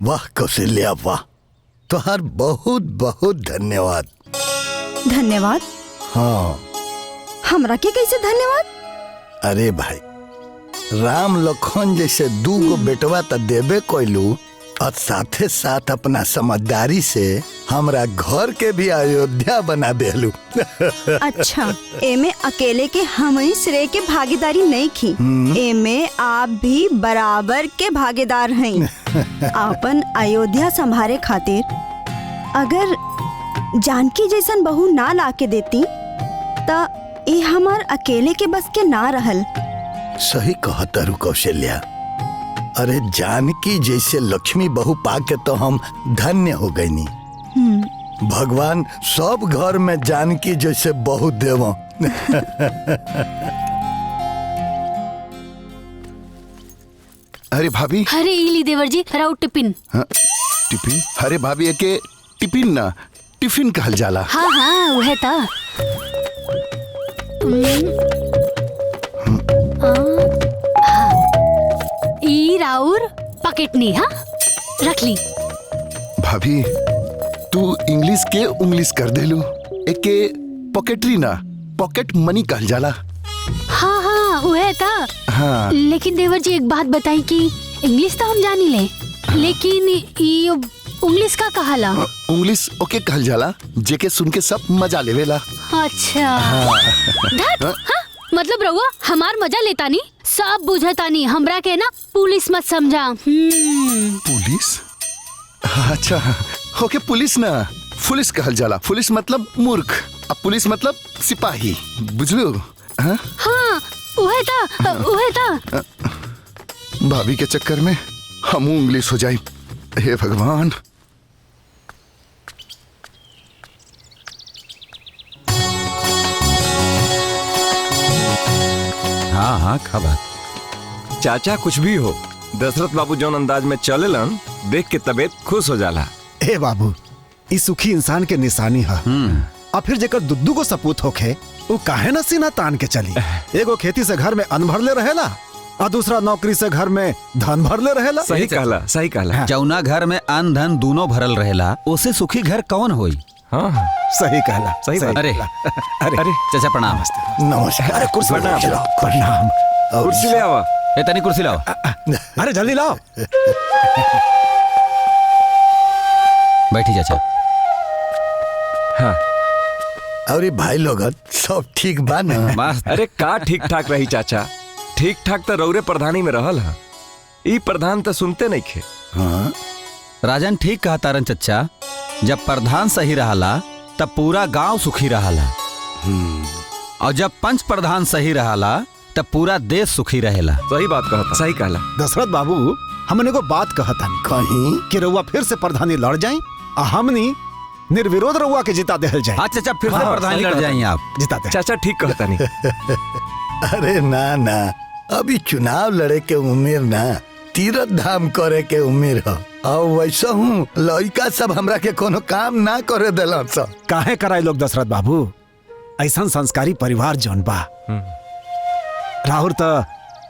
वाह कौशल्या वाह, तुहार बहुत बहुत धन्यवाद। धन्यवाद? हाँ। हमरा के कैसे धन्यवाद? अरे भाई, राम लखन जैसे 2 गो बेटवा तो देबे कोइलू और साथे साथ अपना समझदारी से हमरा घर के भी अयोध्या बना देलू। अच्छा, एमे अकेले के हम ही श्रेय के भागीदारी नहीं की, एमे आप भी बराबर के भागीदार हैं। अपन अयोध्या संभारे खातिर अगर जानकी जैसन बहू ना लाके देती ता ये हमार अकेले के बस के ना रहल। सही कहता कौशल्या, अरे जानकी जैसे लक्ष्मी बहू पाके तो हम धन्य हो गईनी। भगवान सब घर में जानकी जैसे बहू देवो। अरे भाभी, अरे इली देवर जी राउ टिफिन। हाँ, टिफिन? अरे भाभी एके टिफिन ना टिफिन कहल जाला। हाँ हाँ वह था। ई राउर पॉकेट नी, हाँ रख ली। भाभी तू इंग्लिश के उंग्लिश कर देलू, एके पॉकेटरी ना पॉकेट मनी कहल जाला। हाँ हाँ वह था। हाँ। लेकिन देवर जी एक बात बताई कि इंग्लिश तो हम जानी ले, लेकिन ये इंग्लिश का कहाला? इंग्लिश ओके कहल जाला जेके सुन के सब मजा लेवेला। अच्छा। धत, हाँ? मतलब रहुआ हमार मजा लेता नी, सब बुझता नी, हमरा के ना पुलिस मत समझा। पुलिस? अच्छा ओके, पुलिस ना पुलिस कहल जाला। पुलिस मतलब मूर्ख, अब पुलिस मतलब सिपाही, बुझलू? हाँ वह था। भाभी के चक्कर में हम इंग्लिश हो जाए, हे भगवान। हाँ हाँ खबर चाचा, कुछ भी हो, दशरथ बाबू जौन अंदाज में चलेलन देख के तबीयत खुश हो जाला। ए बाबू, इस सुखी इंसान के निशानी है। और फिर जेकर दुद्दू को सपूत होखे वो काहे ना सीना तान के चली। एगो खेती से घर में अन्न भरले रहेला और दूसरा नौकरी से घर में धन भरले रहेला। सही कहला, सही कहला। जौना घर में अन्न धन दोनों भरल रहेला उसे सुखी घर कौन होई? हाँ सही कहला, सही बात। अरे अरे चाचा प्रणाम। नमस्कार। अरे कुर्सी प्रणाम। लाओ, प्रणाम। कुर्सी ले आवा। ए तनी कुर्सी लाओ। अरे जल्दी लाओ। बैठी चाचा। हाँ। अरे भाई लोग सब ठीक बा ना? मस्त। अरे का ठीक ठाक रही चाचा, ठीक ठाक तो रौरे प्रधानी में रहल है, ई प्रधान तो सुनते नहीं खे। हाँ? राजन ठीक कहा तारन चच्चा, जब प्रधान सही रहला तब पूरा गांव सुखी रहला, और जब पंच प्रधान सही रहला तब पूरा देश सुखी रहेला। सही बात कहता, सही कहला। दशरथ बाबू, हमने को बात कहता कहीं कि रउआ फिर से प्रधानी लड़ जाए और हमनी निर्विरोध रउआ के जिता देहल जाए। हाँ चाचा, फिर से प्रधानी लड़ जाएंगे आप। जिता दे। चाचा ठीक कहता नहीं। अरे ना ना, अभी चुनाव लड़े के उम्र ना, तीर्थ धाम करे के उम्र है। और वैसा हूँ लड़का सब हमरा के कोनो काम ना करे दिला सब। काहे कराए लोग दशरथ बाबू, ऐसा संस्कारी परिवार जौन बा, राहुल तो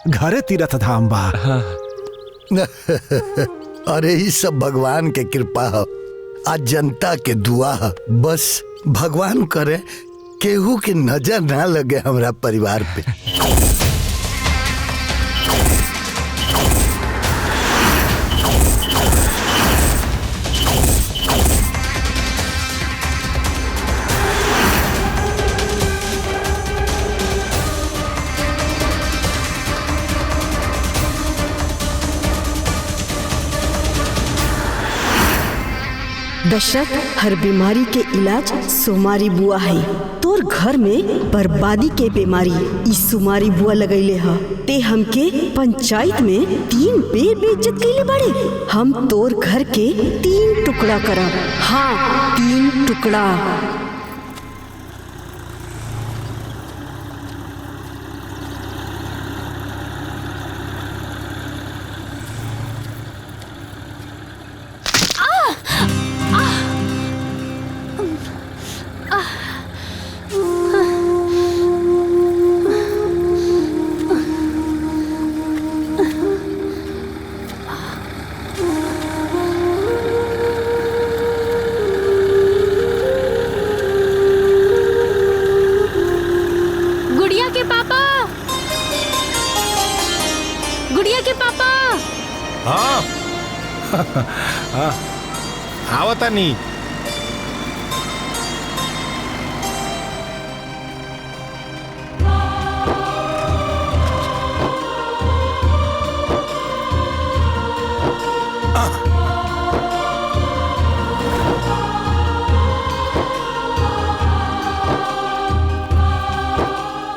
घरे तीर्थ धाम बा। अरे ये सब भगवान के कृपा है, आज जनता के दुआ है। बस भगवान करे केहू की नजर ना लगे हमरा परिवार पे। दशरथ, हर बीमारी के इलाज सुमारी बुआ है। तोर घर में बर्बादी के बीमारी ई सुमारी बुआ लगैले ह। ते हमके पंचायत में 3 बेर बेइज्जत कैले बड़े। हम तोर घर के 3 टुकड़ा करब। हाँ 3 टुकड़ा। गुड़िया के पापा। हाँ हाँ आवता नहीं।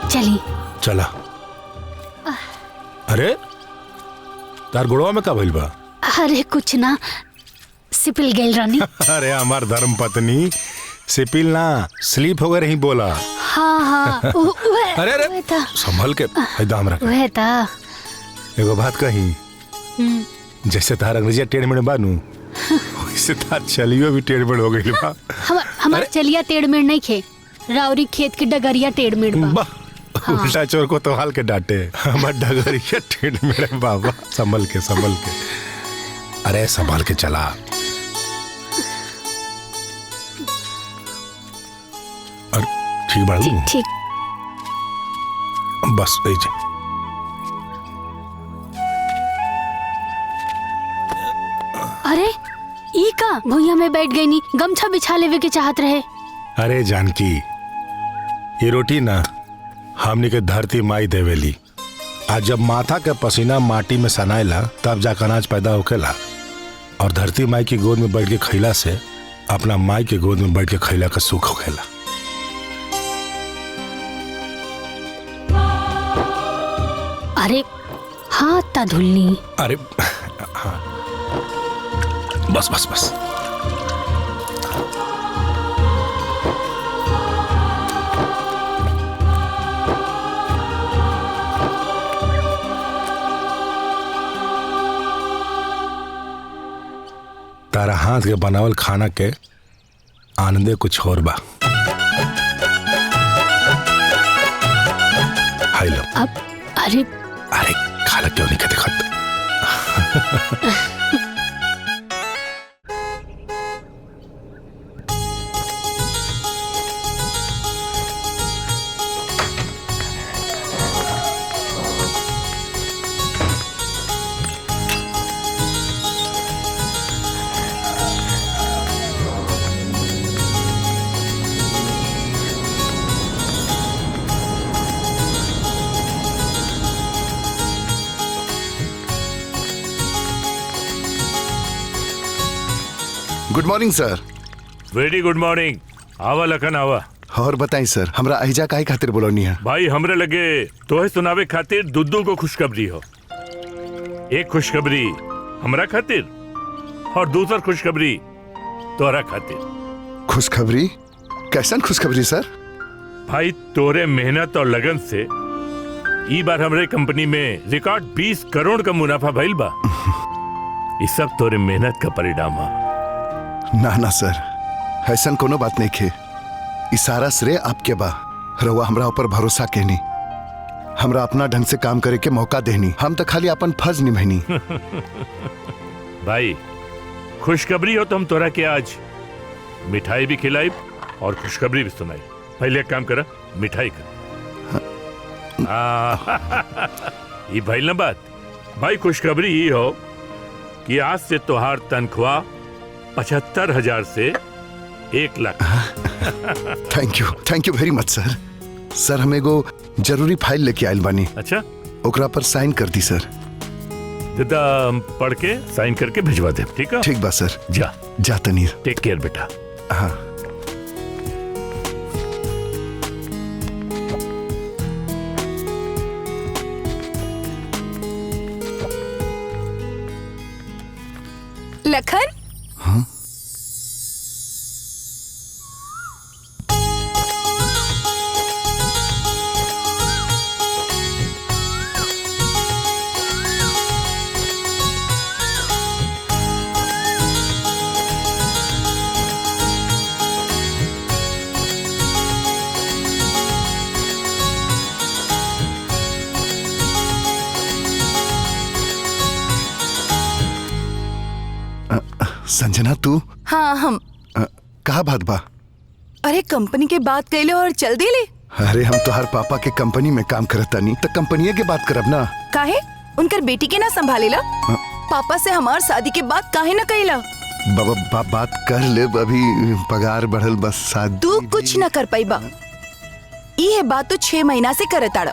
चली चला। अरे तार गुड़वा में का भइल बा? अरे कुछ ना, सिपिल गेल रानी। अरे हमार धर्म पत्नी सिपिल ना स्लीप हो गए रही बोला। हाँ हाँ अरे अरे संभल के दाम रख। वह था एगो बात कही, जैसे तार अंग्रेजिया टेढ़ मेढ़ बानू वैसे तार चलियो भी टेढ़ मेढ़ हो गई बा। हमार चलिया टेढ़ मेढ़ नहीं खे, राउरी खेत की डगरिया टेढ़ मेढ़ बा। हाँ। उल्टा चोर को तो हाल के डांटे, हमार डगरिया टेढ़ मेढ़ बाबा। संभल के संभल के। अरे संभल के चला। अरे ठीक बाड़ू? ठीक बस ऐसे। अरे ई का भुइया में बैठ गई नी, गमछा बिछा लेवे के चाहत रहे। अरे जानकी, ये रोटी ना हमनी के धरती माई देवेली। आज जब माथा के पसीना माटी में सनाएला तब जाकर अनाज पैदा होकेला। और धरती माई की गोद में बैठ के खैला से अपना माई के गोद में बैठ के खैला का सुख होकेला। अरे हाथ ता धुलनी। अरे हाँ। बस बस बस। तारा हाथ के बनावल खाना के आनंदे कुछ और बा। हाय लो। अब अरे अरे खाला क्यों नहीं कहते खत। Good morning sir. Very good morning. आवा लखन आवा। और बताई सर, हमरा अहिजा काहे खातिर बोलौनी है? भाई हमरे लगे तोहे सुनावे खातिर दुद्दू को खुशखबरी हो। एक खुशखबरी हमरा खातिर और दूसर खुशखबरी तोरा खातिर। खुशखबरी? कैसन खुशखबरी सर? भाई तोरे मेहनत और लगन से ई बार हमरे कंपनी में रिकॉर्ड 20 करोड़ का मुनाफा भइल बा। ये सब तोरे मेहनत का परिणाम है। ना ना सर, ऐसन कोनो बात नहीं खे। ई सारा श्रेय आपके बा। रउआ हमरा ऊपर भरोसा केनी, हमरा अपना ढंग से काम करे के मौका देनी। हम तो खाली अपन फर्ज निभानी। भाई खुशखबरी हो तो हम तोरा के आज मिठाई भी खिलाई और खुशखबरी भी सुनाई। पहले एक काम करा, मिठाई कर। ये भइल ना बात। भाई खुशखबरी ही हो कि आज से तोहार तनख्वाह 75,000 से 1 लाख। थैंक यू वेरी मच सर। सर हम एगो जरूरी फाइल लेके आयल बानी। अच्छा, ओकरा पर साइन कर दी सर। दादा पढ़ के साइन करके भिजवा दे। ठीक है? ठीक बा सर। जा तनीर। टेक केयर बेटा। हाँ। लखन। हाँ? संजना तू? हाँ हम। कहा बात बा? अरे कंपनी के बात कैले और चल दिले। अरे हम तो हर पापा के कंपनी में काम करता नहीं तो कंपनी के बात करब ना। काहे? उनकर बेटी के ना संभालेला। पापा से हमार शादी के बाद काहे न कइला? बात कर ले, अभी पगार बढ़ल बस शादी। तू कुछ न कर पाइबा। ये बात तो 6 महीना से करत आड़ा।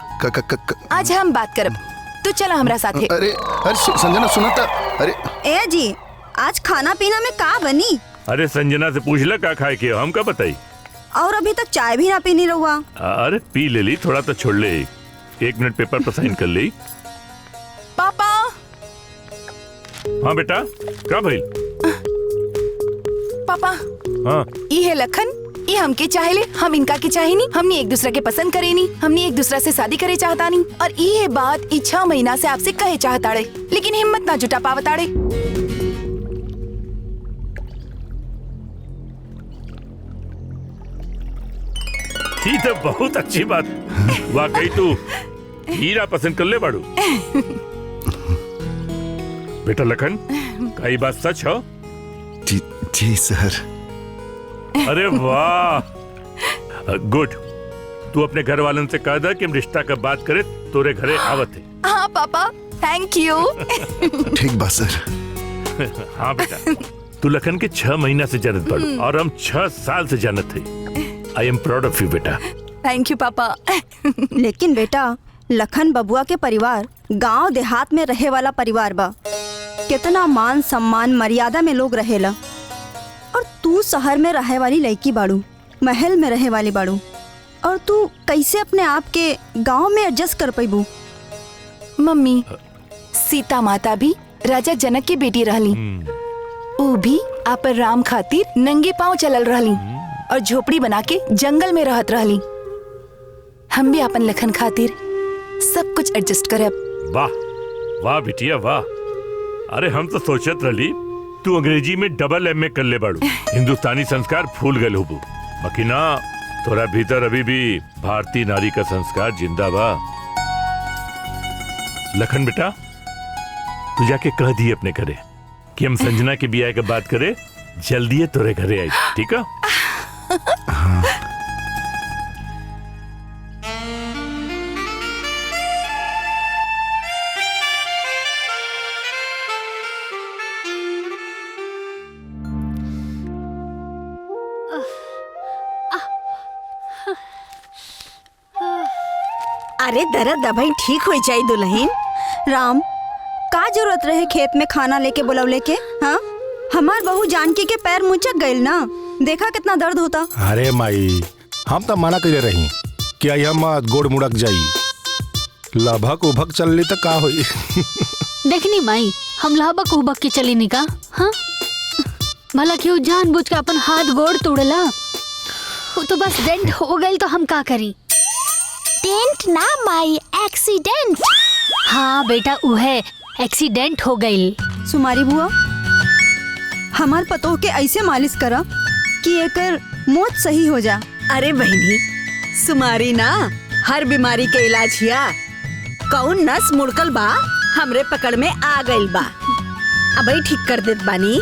आज हम बात करब, तू चला हमरा साथे। अरे संजना सुना था। अरे ए जी, आज खाना पीना में का बनी? अरे संजना से पूछ ले का खाए के, हम का बताई। और अभी तक चाय भी ना पीनी रहुआ। अरे पी ले ली, थोड़ा तो छोड़ ले। 1 मिनट पेपर पर साइन कर ली। पापा। हाँ बेटा, क्या भइल? पापा। हाँ। ये है लखन, ये हमके चाहेले, हम इनका के चाहेनी। हमने एक दूसरे के पसंद करेनी, हमने एक दूसरा से शादी करे चाहतानी। और ये बात 6 महीना से आपसे कहे चाहताड़े, लेकिन हिम्मत ना जुटा पावताड़े। ये तो बहुत अच्छी बात। वाकई तू हीरा पसंद कर ले बाड़ू। बेटा लखन, का ये बात सच हो? जी सर। अरे वाह, गुड। तू अपने घर वालों से कह दे कि हम रिश्ता का बात करे, तोरे घरे आवत है। हाँ पापा, थैंक यू। ठीक बा सर। हाँ बेटा, तू लखन के 6 महीना से जानत बाड़ू और हम 6 साल से जानत है। I am proud of you बेटा। थैंक यू पापा। लेकिन बेटा, लखन बबुआ के परिवार गांव देहात में रहे वाला परिवार बा। कितना मान सम्मान मर्यादा में लोग रहेला, और तू शहर में रहे वाली लड़की बाड़ू, महल में रहे वाली बाड़ू, और तू कैसे अपने आप के गांव में एडजस्ट कर पैबू? मम्मी, सीता माता भी राजा जनक की बेटी रहली। वो भी आप राम खातिर नंगे पांव चलल रहली और झोपड़ी बना के जंगल में रहत रहली। हम भी अपन लखन खातिर सब कुछ एडजस्ट करे। वाह वाह बिटिया वाह। अरे हम तो सोचत रही तू अंग्रेजी में डबल MA कर ले बाड़ू, हिंदुस्तानी संस्कार भूल गए होबू। बाकी ना, तोरा भीतर अभी भी भारतीय नारी का संस्कार जिंदा बा। लखन बेटा, तू जाके कह दिए अपने घरे कि हम संजना के ब्याह के बात करे, जल्दी है तोरे घरे आई, ठीक है? अरे दर्द दबाई ठीक हो जाए दुल्हन। राम, का जरूरत रहे खेत में खाना लेके बुलवले के? हाँ, हमार बहू जानकी के पैर मुचक गइल ना, देखा कितना दर्द होता। अरे माई, हम तो मना करे रही कि आई हम गोड़ मुड़क जाई, लभक उभक चलली तो का होई। देखनी माई, हम लहबक उबक के चली निका। हाँ, भला क्यों जानबूझ के अपन हाथ गोड़ तोड़ला? वो तो बस डेंट हो गई तो हम का करी? डेंट ना माई, एक्सीडेंट। हाँ बेटा, उहे एक्सीडेंट हो गई। सुमारी बुआ, हमार पतोह के ऐसे मालिश करा कि एकर मौत सही हो जा। अरे बहनी, सुमारी ना हर बीमारी के इलाज हिया। कौन नस मुड़कल बा हमरे पकड़ में आ गइल बा, अबई ठीक कर देत बानी।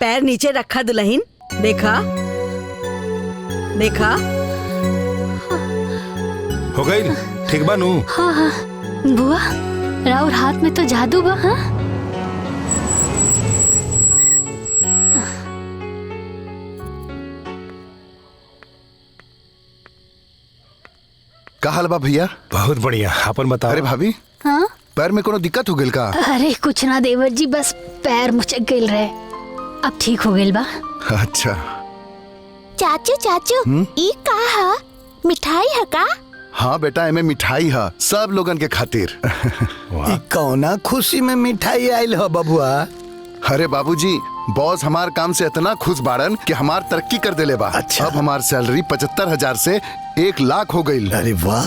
पैर नीचे रखा दुल्हन, देखा देखा। हो गई ठीक बानू? हाँ हाँ बुआ, राउर हाथ में तो जादू बा। हाँ, का हाल बा भैया? बहुत बढ़िया, अपन बताओ। अरे भाभी, हाँ? पैर में कोनो दिक्कत हो गइल का? अरे कुछ ना देवर जी, बस पैर मुचक गइल रहे, अब ठीक हो गइल बा। अच्छा। चाचू चाचू, ई का है? मिठाई है का? हाँ बेटा, एमे मिठाई है सब लोगन के खातिर। ई कौना खुशी में मिठाई आइल हो बबुआ? अरे बाबूजी, बॉस हमार काम से इतना खुश बाड़न कि हमार तरक्की कर देले बा। अच्छा। अब हमार सैलरी 75,000 से 1 लाख हो गई। अरे वाह,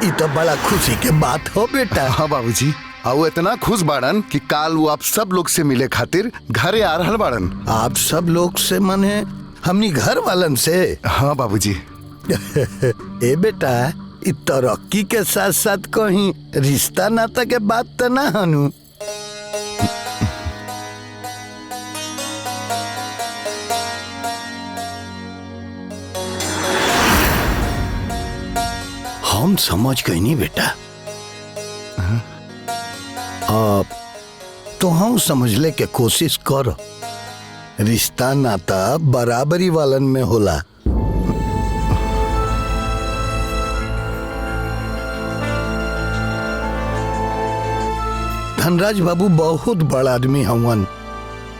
ये तो बड़ा खुशी के बात हो बेटा। हाँ बाबूजी, और इतना खुश बाड़न कि काल वो आप सब लोग से मिले खातिर घरे आ रहल बाड़न। आप सब लोग से मने हमनी घर वालन से? हाँ बाबूजी। ए बेटा, इ तरक्की के साथ साथ कहीं रिश्ता नाता के बात तो ना हनु? हम समझ गई नहीं बेटा। तो हम समझले के कोशिश कर। रिश्ता नाता बराबरी वालन में होला। धनराज बाबू बहुत बड़ा आदमी हवन।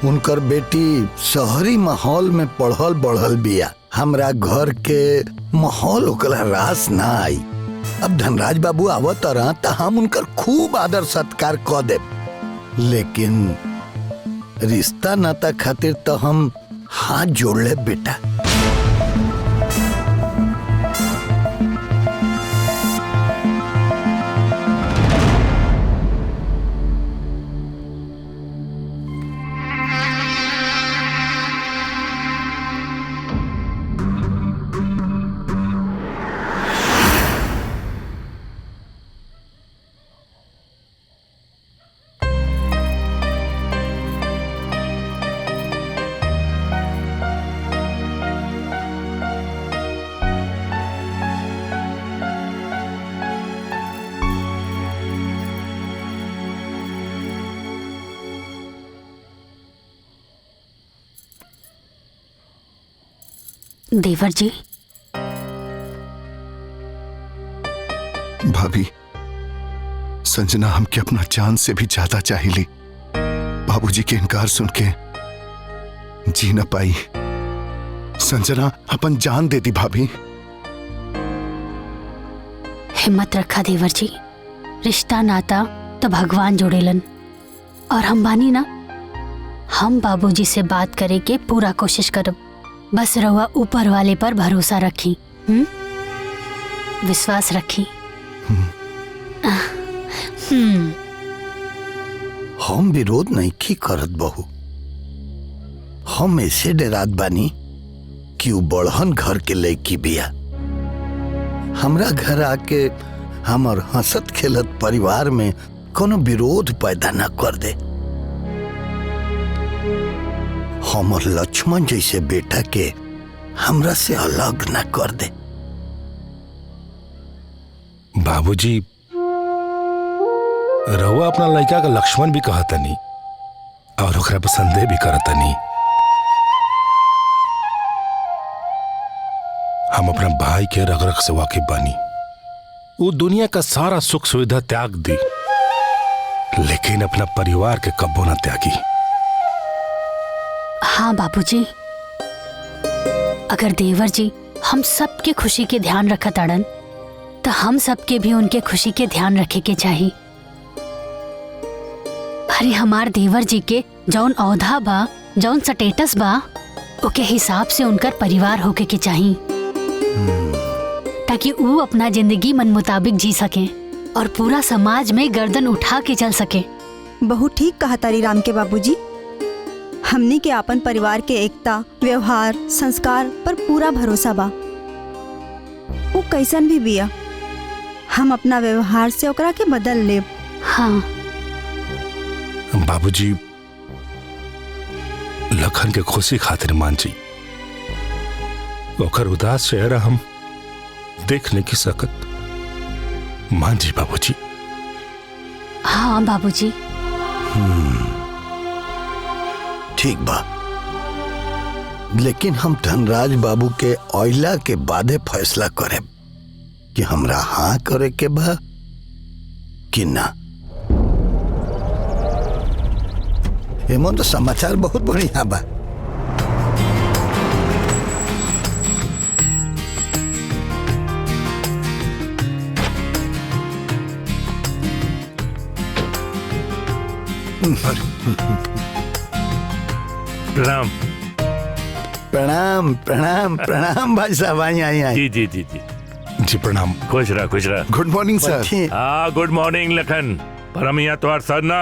उनकर बेटी शहरी माहौल में पढ़ल बढ़ल बिया। हमरा घर के माहौल ओकरा रास ना आई। अब धनराज बाबू आवत रहा तो हम उनकर खूब आदर सत्कार क देब, लेकिन रिश्ता नाता खातिर तो हम हाथ जोड़ ले बेटा। देवर जी। भाभी, संजना हमके अपना जान से भी ज्यादा चाहिए। बाबूजी के इनकार सुन के जी न पाई। संजना अपन जान दे दी भाभी। हिम्मत रखा देवर जी। रिश्ता नाता तो भगवान जोड़ेलन और हम बानी ना। हम बाबूजी से बात करे के पूरा कोशिश करब। बस रहुआ ऊपर वाले पर भरोसा रखी। विश्वास रखी। हम विरोध नहीं की करत बहू। हम ऐसे डरात बानी कि उ बड़हन घर के लड़की बिया। हमरा घर आके हमर हंसत खेलत परिवार में कोनो विरोध पैदा न कर दे। हमर लक्ष्मण जैसे बेटा के हमरा से अलग न कर दे। बाबूजी, रहुआ अपना लड़का का लक्ष्मण भी कहतनी और ओकरा पर संदेह भी करतनी। हम अपना भाई के रग रग से वाकिफ बानी। वो दुनिया का सारा सुख सुविधा त्याग दी, लेकिन अपना परिवार के कब्बो न त्यागी। हाँ बाबूजी, अगर देवर जी हम सबके खुशी के ध्यान रखत अड़न तो हम सबके भी उनके खुशी के ध्यान रखे के चाहिए। अरे हमार देवर जी के जौन औधा बा, जौन स्टेटस बा, ओके हिसाब से उनकर परिवार होके के चाहिए, ताकि वो अपना जिंदगी मन मुताबिक जी सके और पूरा समाज में गर्दन उठा के चल सके। बहुत ठीक कहा तारी राम के बाबूजी। हमनी के अपन परिवार के एकता, व्यवहार, संस्कार पर पूरा भरोसा बा। वो कैसन भी बिया, हम अपना व्यवहार से ओकरा के बदल लेब। हाँ बाबूजी, लखन के खुशी खातिर मान जी। ओकर उदास चेहरा हम देख नहीं की सकत। मान जी बाबूजी। हाँ बाबूजी। ठीक बा, लेकिन हम धनराज बाबू के ऑयला के बादे फैसला करें कि हमरा हाँ करे के बा कि ना। एमन तो समाचार बहुत बढ़िया बा। प्रणाम प्रणाम प्रणाम प्रणाम भाई साहब। आई आई आई। जी जी जी जी जी प्रणाम। खुश रहा खुश रहा। गुड मॉर्निंग सर। हाँ गुड मॉर्निंग लखन। पर हम यहाँ तुम्हारे सर ना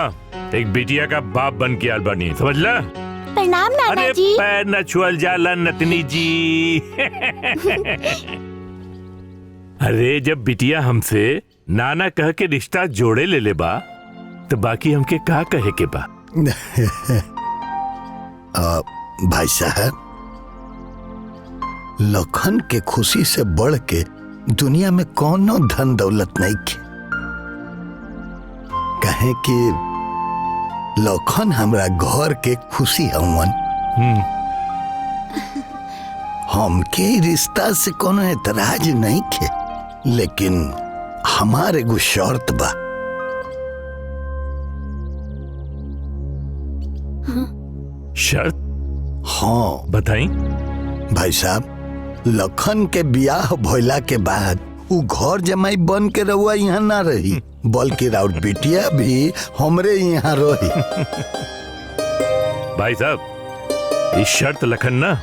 एक बिटिया का बाप बन के आल बनी, समझ ला। प्रणाम नाना अरे जी। पैर न छुअल जाला नतनी जी। अरे जब बिटिया हमसे नाना कह के रिश्ता जोड़े ले बा तो बाकी हमके का कहे के बा। भाई साहब, लखन के खुशी से बढ़ के दुनिया में कोनो धन दौलत नहीं खे, कहे कि लखन हमरा घर के खुशी हवन। हमके रिश्ता से कोनो एतराज नहीं खे, लेकिन हमारे एगो शर्त बा। शर्त? हाँ बताई। भाई साहब, लखन के ब्याह भइला के बाद उ घर जमाई बन के रहुआ यहाँ ना रही, बल्कि राउर बिटिया भी हमरे यहाँ रही। भाई साहब, इस शर्त लखन ना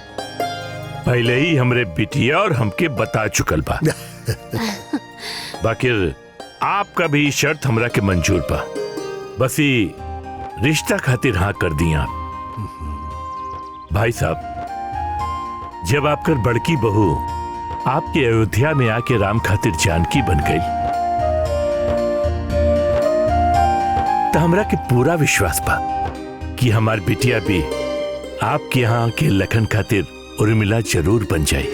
पहले ही हमरे बिटिया और हमके बता चुकल बा। बाकी आपका भी शर्त हमरा के मंजूर बा, बस ही रिश्ता खातिर हाँ कर दी आप। भाई साहब, जब आपकर बड़की बहू आपके अयोध्या में आके राम खातिर जानकी बन गई, तो हमरा के पूरा विश्वास बा कि हमार बिटिया भी आपके यहाँ के लखन खातिर उर्मिला जरूर बन जाए।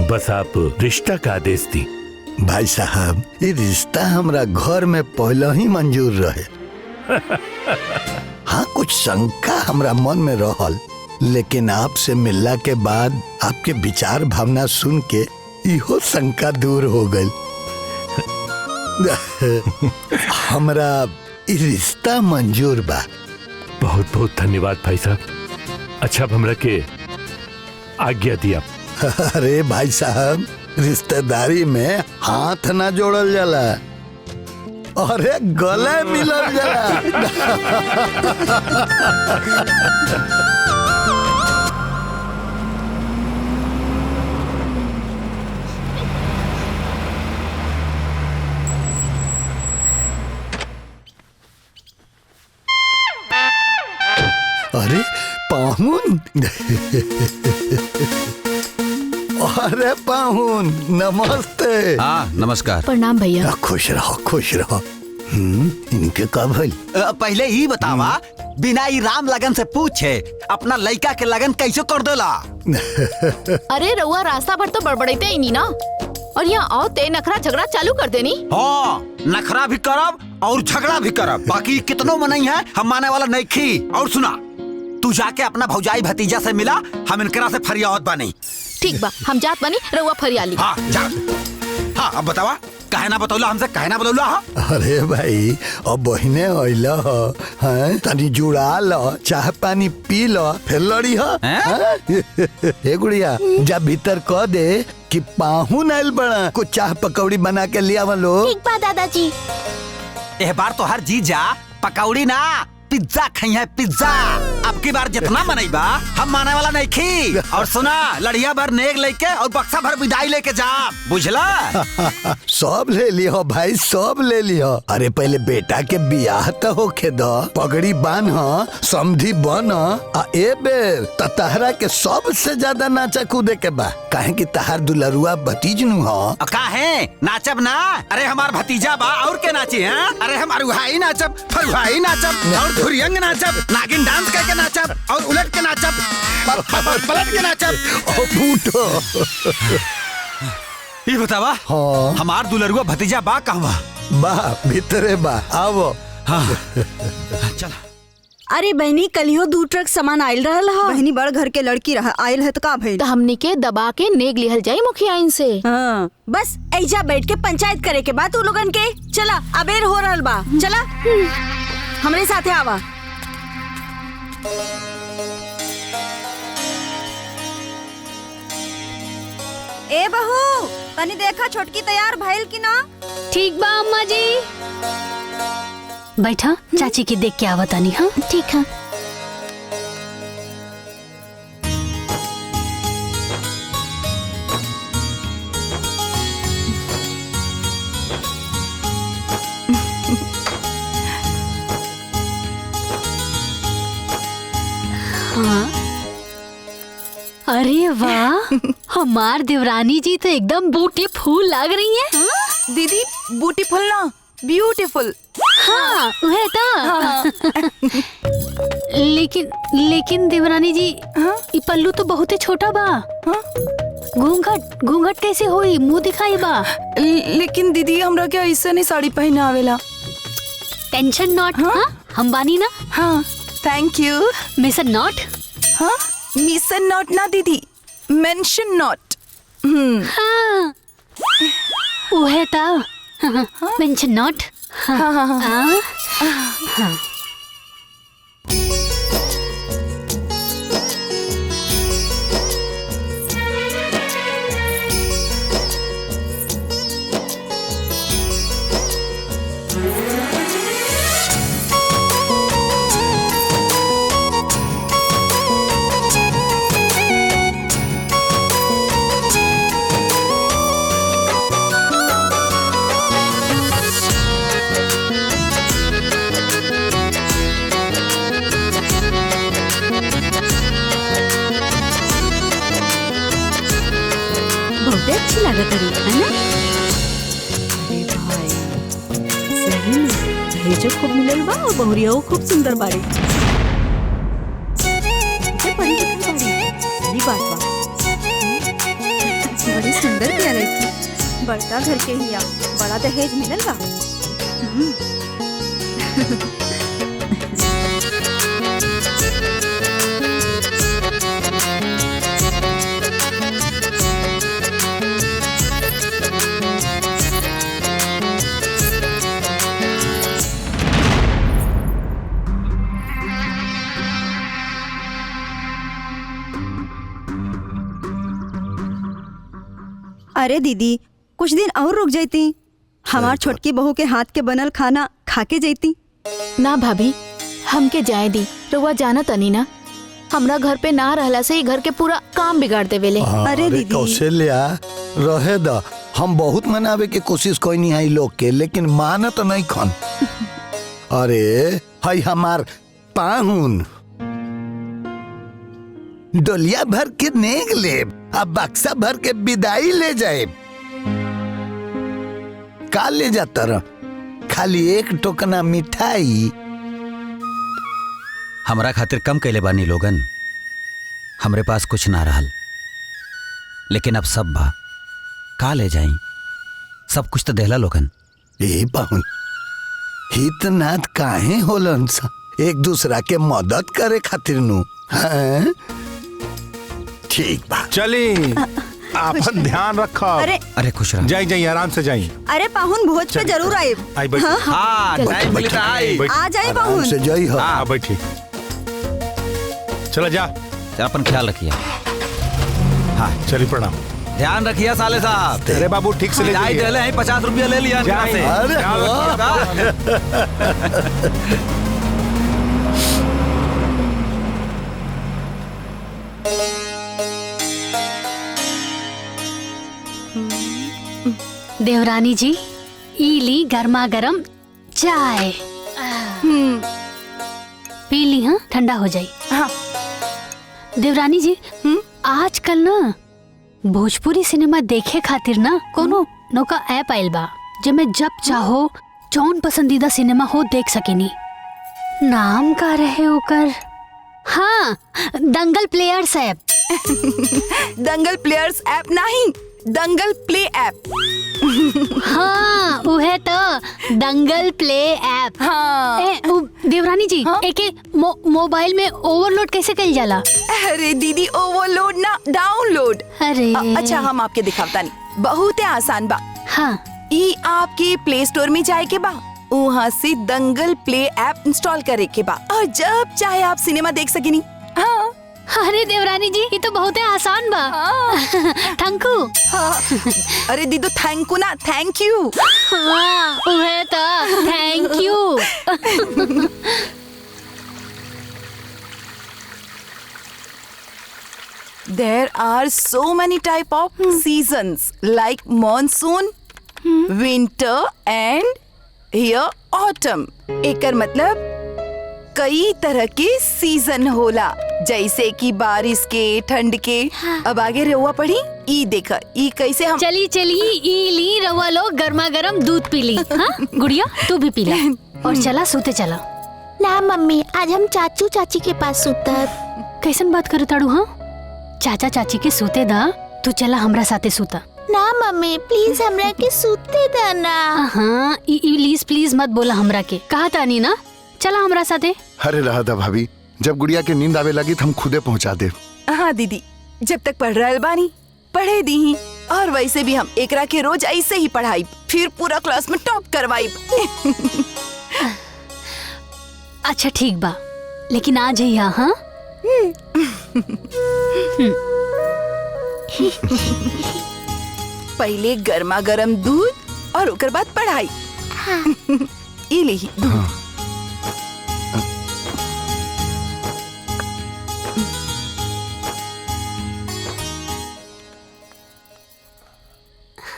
बस आप रिश्ता का आदेश दी। भाई साहब, ये रिश्ता हमरा घर में पहले ही मंजूर रहे। हाँ, कुछ शंका हमरा मन में रहल, लेकिन आपसे मिलला के बाद आपके विचार भावना सुन के इहो शंका दूर हो गई। हमरा ये रिश्ता मंजूर बा। बहुत बहुत धन्यवाद भाई साहब। अच्छा, अब हमरा के आज्ञा दिया। अरे भाई साहब, रिश्तेदारी में हाथ ना जोड़ल जाला, अरे गले मिलल जाला। अरे पाहुन, अरे पाहुन, नमस्ते। हाँ, नमस्कार। प्रणाम भैया। खुश रहो, खुश रहो। इनके का भइल? पहले ही बतावा, बिना ही राम लगन से पूछे अपना लड़का के लगन कैसे कर देला? अरे रउआ रास्ता भर तो बड़बड़ाते ही नहीं ना, और यहाँ आओ ते नखरा झगड़ा चालू कर देनी। हाँ, नखरा भी करब और झगड़ा भी करब, बाकी कितनो मनई है हम माने वाला नहीं खी। और सुना, तू जाके अपना भौजाई भतीजा से मिला, हम इनकरा से फरियाद बानी। ठीक बा, हम जात बनी, रउआ फरियाली। हाँ जा। हाँ, अब बतावा, काहे ना बतौला हमसे, काहे ना बतौला? अरे भाई, अब बहिने अइला हैं, तनी जुड़ा लो, चाह पानी पी लो, फिर लड़ी हो। हे गुड़िया, जा भीतर कह दे कि पाहुन आइल बड़ा, कुछ चाह पकौड़ी बना के लिया वालो। ठीक बा दादाजी। एह बार तो हर जीजा पकौड़ी ना पिज्जा खाई है, पिज्जा। अब की बार जितना मनईबा हम माने वाला नहीं खी। और सुना, लड़िया भर नेक लेके और बक्सा भर विदाई लेके जा, बुझला? सब ले लियो भाई, सब ले लियो। अरे पहले बेटा के बियाह तो होके दो, पगड़ी बांध, समधी बन, आ ए बेर तहरा के सबसे ज्यादा नाचा कूदे के बा, काहे कि तहार दुलरुआ भतीज नु हो। काहे नाचब ना? अरे हमार भतीजा बा, और के नाची है? अरे हमार उहाई नाचब, फरुहाई नाचब, और धुरियंग नाचब, नागिन डांस करके नाचब, और उलट के नाचब, पलट के नाचब। ये बतावा, हाँ, हमार दुलरुआ भतीजा बा कहवा? बा भीतरे बा, आवो। हाँ, चला। अरे बहनी, कलियो 2 ट्रक सामान आयल रहल हा। बहनी बड़ घर के लड़की रहा, आयल है तो का भइल? तो हमनी के दबा के नेग लिहल जाई मुखिया इनसे। हाँ, बस ऐजा बैठ के पंचायत करे के बाद तू लोगन के चला, अबेर हो रहल बा, चला हमरे साथे आवा। ए बहू, तनी देखा छोटकी तैयार भइल कि ना? ठीक बा अम्मा जी। बैठा, चाची की देख के आवतानी। हाँ ठीक है। हाँ, अरे वाह, हमार देवरानी जी तो एकदम ब्यूटीफुल लग रही है। दीदी, ब्यूटीफुल ना, ब्यूटीफुल। हाँ, वह तो। लेकिन लेकिन देवरानी जी, ये पल्लू तो बहुत ही छोटा बा। घूंघट घूंघट कैसे होई, मुंह दिखाई बा। लेकिन दीदी हमरा क्या ऐसा नहीं साड़ी पहने आवेला। Tension not. हाँ हम बानी ना। हाँ थैंक यू। Mission not. हाँ मिशन नॉट ना दीदी, मेंशन नॉट। हाँ वो है ता मेंशन नॉट। हाँ बहुत अच्छी लागत है ना। अरे भाई सही में दहेजो खूब मिलल बा और बहुरियाओ खूब सुंदर बाड़ी। ये परी के बाड़ी सही बात बा। बड़ी सुंदर बिया लड़की, बड़का घर के हिया, बड़ा दहेज मिलल बा। अरे दीदी कुछ दिन और रुक जाती, हमार छोटकी बहू के हाथ के बनल खाना खा के जाती। ना भाभी, हमके जाए दी। रउआ जाना तनी ना, हमरा घर पे ना रहला से ही घर के पूरा काम बिगाड़ देवेले। अरे दीदी कौशल्या रहे द, हम बहुत मनावे के कोशिश कोई नहीं है लोग के, लेकिन मानत नहीं खन। अरे हाय हमार पाहुन डोलिया भर के नेग ले, अब बक्सा भर के विदाई ले जाए। का ले जाता रह? खाली एक टोकना मिठाई। हमरा खातिर कम कैले बानी लोगन, हमरे पास कुछ ना रहल, लेकिन अब सब बा। का ले जाई? सब कुछ तो देहला लोगन। ए पाहुन हितनाथ काहे होलन सा? एक दूसरा के मदद करे खातिर नु। हाँ? ठीक बा चली आपन ध्यान रखो। अरे खुश रह। जाई जाई आराम से जाई। अरे पाहुन भोज पे जरूर आए। आई बैठ। हाँ टाइम मिलता आई। आ जाए पाहुन। से जाई। हाँ बैठी। चला जा। अपन ख्याल रखिए। हाँ चली प्रणाम। ध्यान रखिए साले साहब। अरे बाबू ठीक से ले जाई जाइए। देले 50 रुपया ले लिया यहाँ से। देवरानी जी, ई ली गर्मा गर्म चाय। पी ली। हाँ ठंडा हो जाई। हाँ देवरानी जी, आजकल ना भोजपुरी सिनेमा देखे खातिर ना कोनो नौका ऐप आइल बा, जेमे जब चाहो जौन पसंदीदा सिनेमा हो देख सकेनी। नाम का रहे ओकर? हाँ दंगल प्लेयर्स ऐप। दंगल प्लेयर्स ऐप नहीं, दंगल प्ले ऐप। हाँ उहे तो दंगल प्ले ऐप। हाँ देवरानी जी, एके मोबाइल में ओवरलोड कैसे कइल जाला? अरे दीदी ओवरलोड ना, डाउनलोड। अरे अच्छा हम आपके दिखावता नहीं, बहुत ही आसान बा। हाँ ई आपके प्ले स्टोर में जाए के बा, वहाँ से दंगल प्ले ऐप इंस्टॉल करे के बा, और जब चाहे आप सिनेमा देख सकेनी। हाँ अरे देवरानी जी, ये तो बहुत ही आसान बा। Thank you. अरे दीदू थैंक यू ना, थैंक यू। हाँ उहे तो thank you. There are so many type of seasons like monsoon, winter and here autumn. एकर मतलब कई तरह के सीजन होला, जैसे कि बारिश के, ठंड के। अब आगे रहुआ पढ़ी। ई देखा ई कैसे हम चली चली ई ली रवा लो गर्मा गर्म दूध पी ली। हाँ गुड़िया तू भी पी ला और चला सोते चला। ना मम्मी, आज हम चाचू चाची के पास सुतब। कैसन बात करे ताड़ू? हाँ, चाचा चाची के सूते दा, तू चला हमरा साथे सूता। ना मम्मी प्लीज हमरा के सूते देना। हाँ, प्लीज प्लीज मत बोला हमरा के, कहा तानी ना, चला हमरा साथे। अरे रहा था भाभी, जब गुड़िया के नींद आवे लगी तो हम खुदे पहुंचा दे। हाँ दीदी, जब तक पढ़ रहा बानी पढ़े दी ही, और वैसे भी हम एकरा के रोज ऐसे ही पढ़ाई, फिर पूरा क्लास में टॉप करवाई। अच्छा ठीक बा, लेकिन आ जाइया। हाँ पहले गर्मा गर्म दूध और ओकर बाद पढ़ाई। ई ली दूध।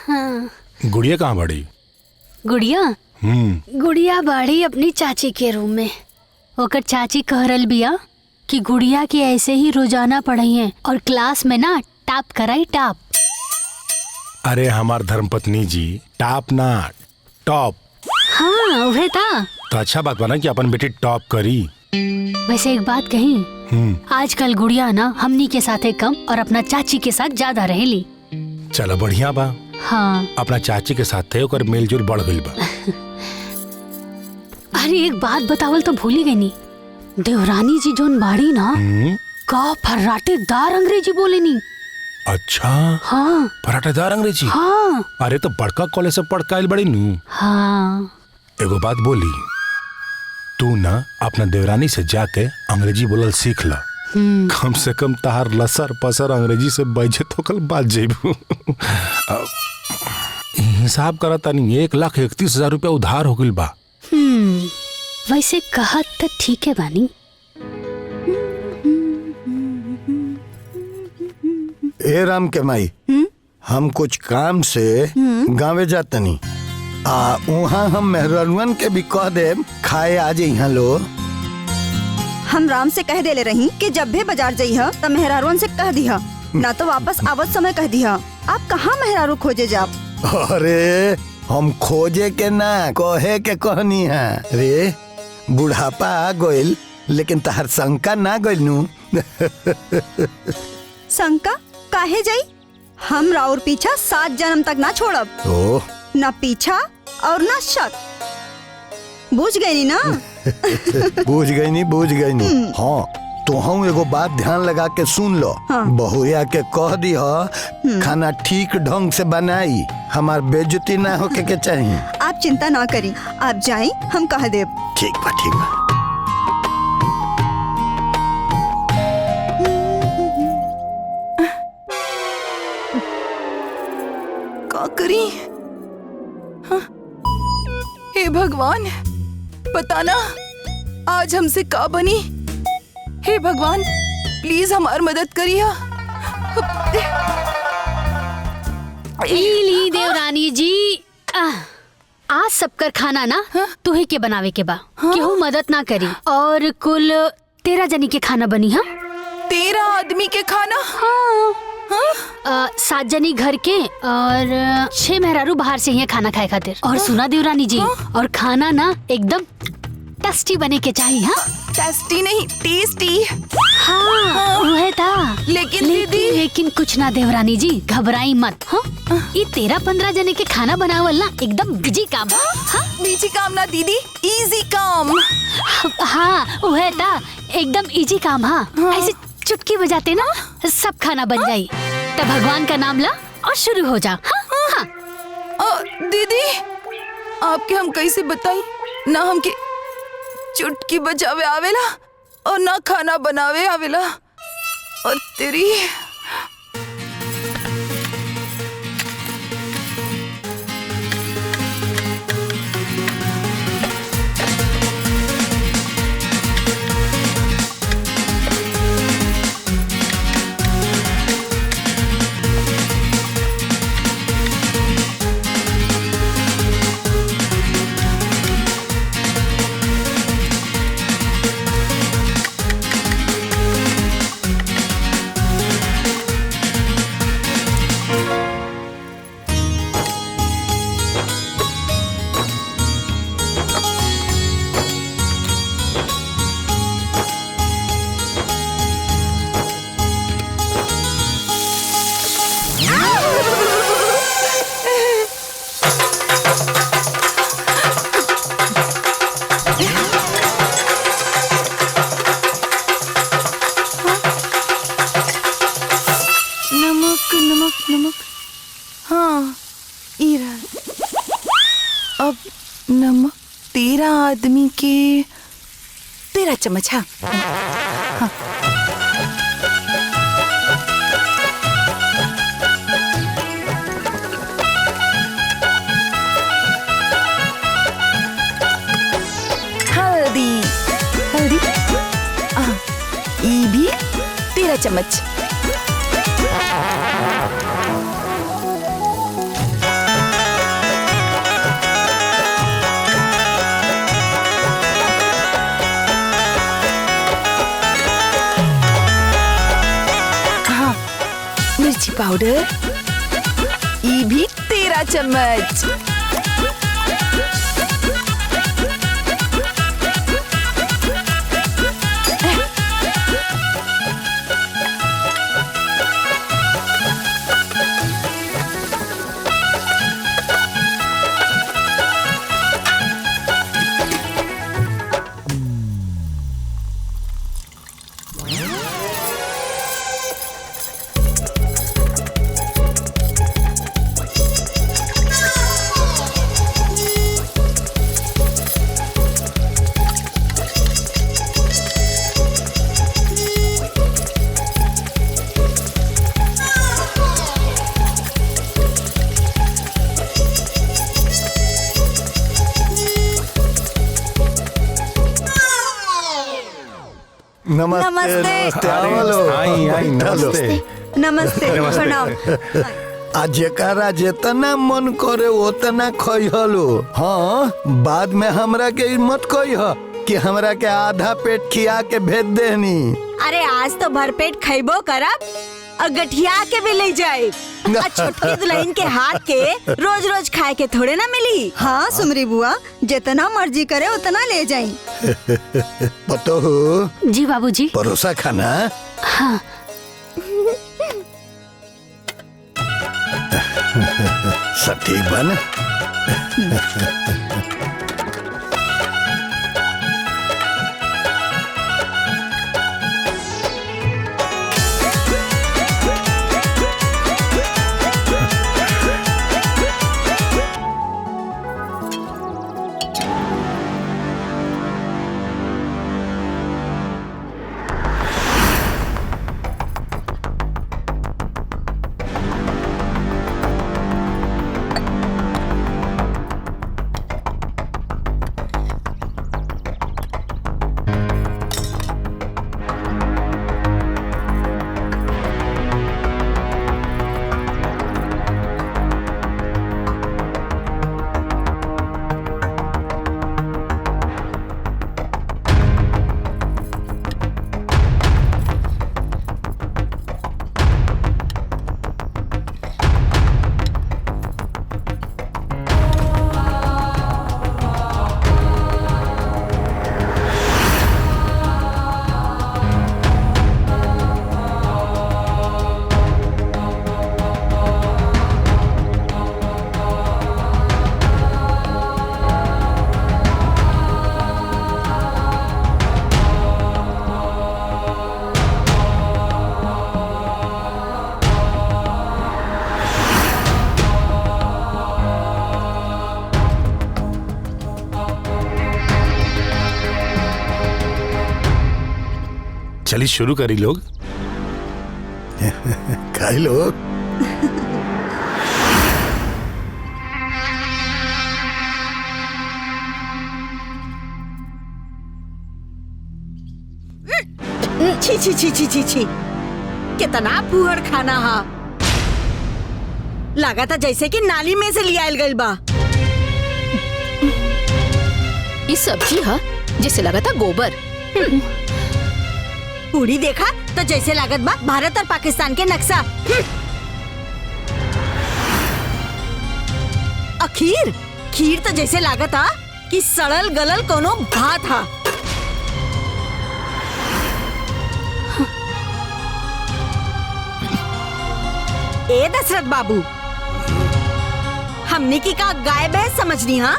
हाँ। गुड़िया कहाँ बड़ी? गुड़िया गुड़िया बाड़ी अपनी चाची के रूम में। ओकर चाची कह रल बिया कि गुड़िया के ऐसे ही रोजाना पढ़ाई और क्लास में ना टॉप कराई, टॉप। अरे हमार धर्मपत्नी जी, टॉप ना टॉप। हाँ वह था। तो अच्छा बात बना कि अपन बेटी टॉप करी। वैसे एक बात कही, आजकल गुड़िया ना हमनी के साथे कम और अपना चाची के साथ ज्यादा रहेली। चलो बढ़िया बा। हाँ, अपना चाची के साथ थे ओकर मेलजोल बढ़ गइल बा। अरे एक बात बतावल तो भूल ही गई नी, देवरानी जी जोन बाड़ी ना, का फर्राटेदार अंग्रेजी बोले नी। अच्छा हाँ, फर्राटेदार अंग्रेजी। हाँ। अरे तो बड़का कॉलेज से पढ़ के आइल बड़ी नू। हाँ। एगो बात बोली, तू ना अपना देवरानी से जाके अंग्रेजी बोलल सीख ला। कम से कम तार लसर पसर अंग्रेजी से बजे तो कल बात जेबू। हिसाब करा तानी 1,31,000 रुपया उधार हो गइल बा। वैसे कहा तो ठीक है बानी। ए राम के माई, हम कुछ काम से गाँवे जातनी, वहाँ हम मेहरनुअन के भी कह दे खाए आ जाइए लो। हम राम से कह देले रही कि जब भी बाजार जाइए तब मेहरारुअन से कह दिया, ना तो वापस आवत समय कह दिया। आप कहाँ मेहरारू खोजे जाप? अरे हम खोजे के ना कहे के कहनी है रे। बुढ़ापा आ गइल लेकिन तहर शंका ना गइल नू। शंका काहे जाई? हम राउर पीछा 7 जन्म तक ना छोड़ब। ना पीछा और ना शक। बूझ गई ना? बूझ गई नी। हाँ तो हम एगो बात ध्यान लगा के सुन लो। बहुया के कह दी खाना ठीक ढंग से बनाई, हमार बेइज्जती ना होके के चाहिए। आप चिंता ना करी, आप जाई हम कह देब। ठीक बा ठीक बा। का करी? हे भगवान, पता ना आज हमसे का बनी। हे भगवान प्लीज हमार मदद करिए। ली देवरानी जी, आज सबकर खाना ना तुहे के बनावे के बा। केहू मदद ना करी और कुल 13 जनी के खाना बनी। हाँ 13 आदमी के खाना? हाँ 7 जनी घर के और 6 मेहरारू बाहर से ही खाना खाए खातिर। और सुना देवरानी जी, और खाना ना एकदम टेस्टी बने के चाहिए। हाँ टेस्टी नहीं टेस्टी। हाँ वह था। लेकिन कुछ ना देवरानी जी, घबराई मत। हाँ ये 13-15 जने के खाना बनावल ना एकदम बिजी काम। हाँ बिजी काम ना दीदी, इजी काम। हाँ वह था, एकदम इजी काम। हाँ ऐसे चुटकी बजाते ना सब खाना बन जाई। तब भगवान का नाम ला और शुरू हो जा। हाँ दीदी आपके हम कैसे बताई ना, हमके चुटकी बजावे आवेला और ना खाना बनावे आवेला। और तेरी नमक नमक। हाँ ये रहा। अब नमक 13 आदमी के 13 चम्मच। हाँ हाँ। हल्दी हल्दी ये भी 13 चम्मच। हाँ मिर्ची पाउडर ये भी 13 चम्मच। नमस्ते नमस्ते। नमस्ते नमस्ते प्रणाम। आज जेकरा जितना मन करे उतना खइहलो। हाँ बाद में हमरा के मत कहिह कि हमरा के आधा पेट खिया के भेज देनी। अरे आज तो भरपेट खइबो करब और गठिया के भी ले जाए। छोटकी दुल्हन के हाथ के रोज रोज खाए के थोड़े ना मिली। हाँ सुमरी बुआ जितना मर्जी करे उतना ले जाई। पतो हो जी बाबूजी। परोसा खाना। हाँ सब ठीक बन। चलिए शुरू करी लोग। खाई लोग। छी छी छी छी छी छी कितना फुहर खाना हा। लगा था जैसे कि नाली में से लिया गइल बा। ये सब्जी है जैसे लगा था गोबर। पूरी देखा तो जैसे लागत बा भारत और पाकिस्तान के नक्शा। खीर खीर तो जैसे लागत था कि सड़ल गलल कोनो भात हा। ए दशरथ बाबू हमने की का गाय भैंस समझनी हा।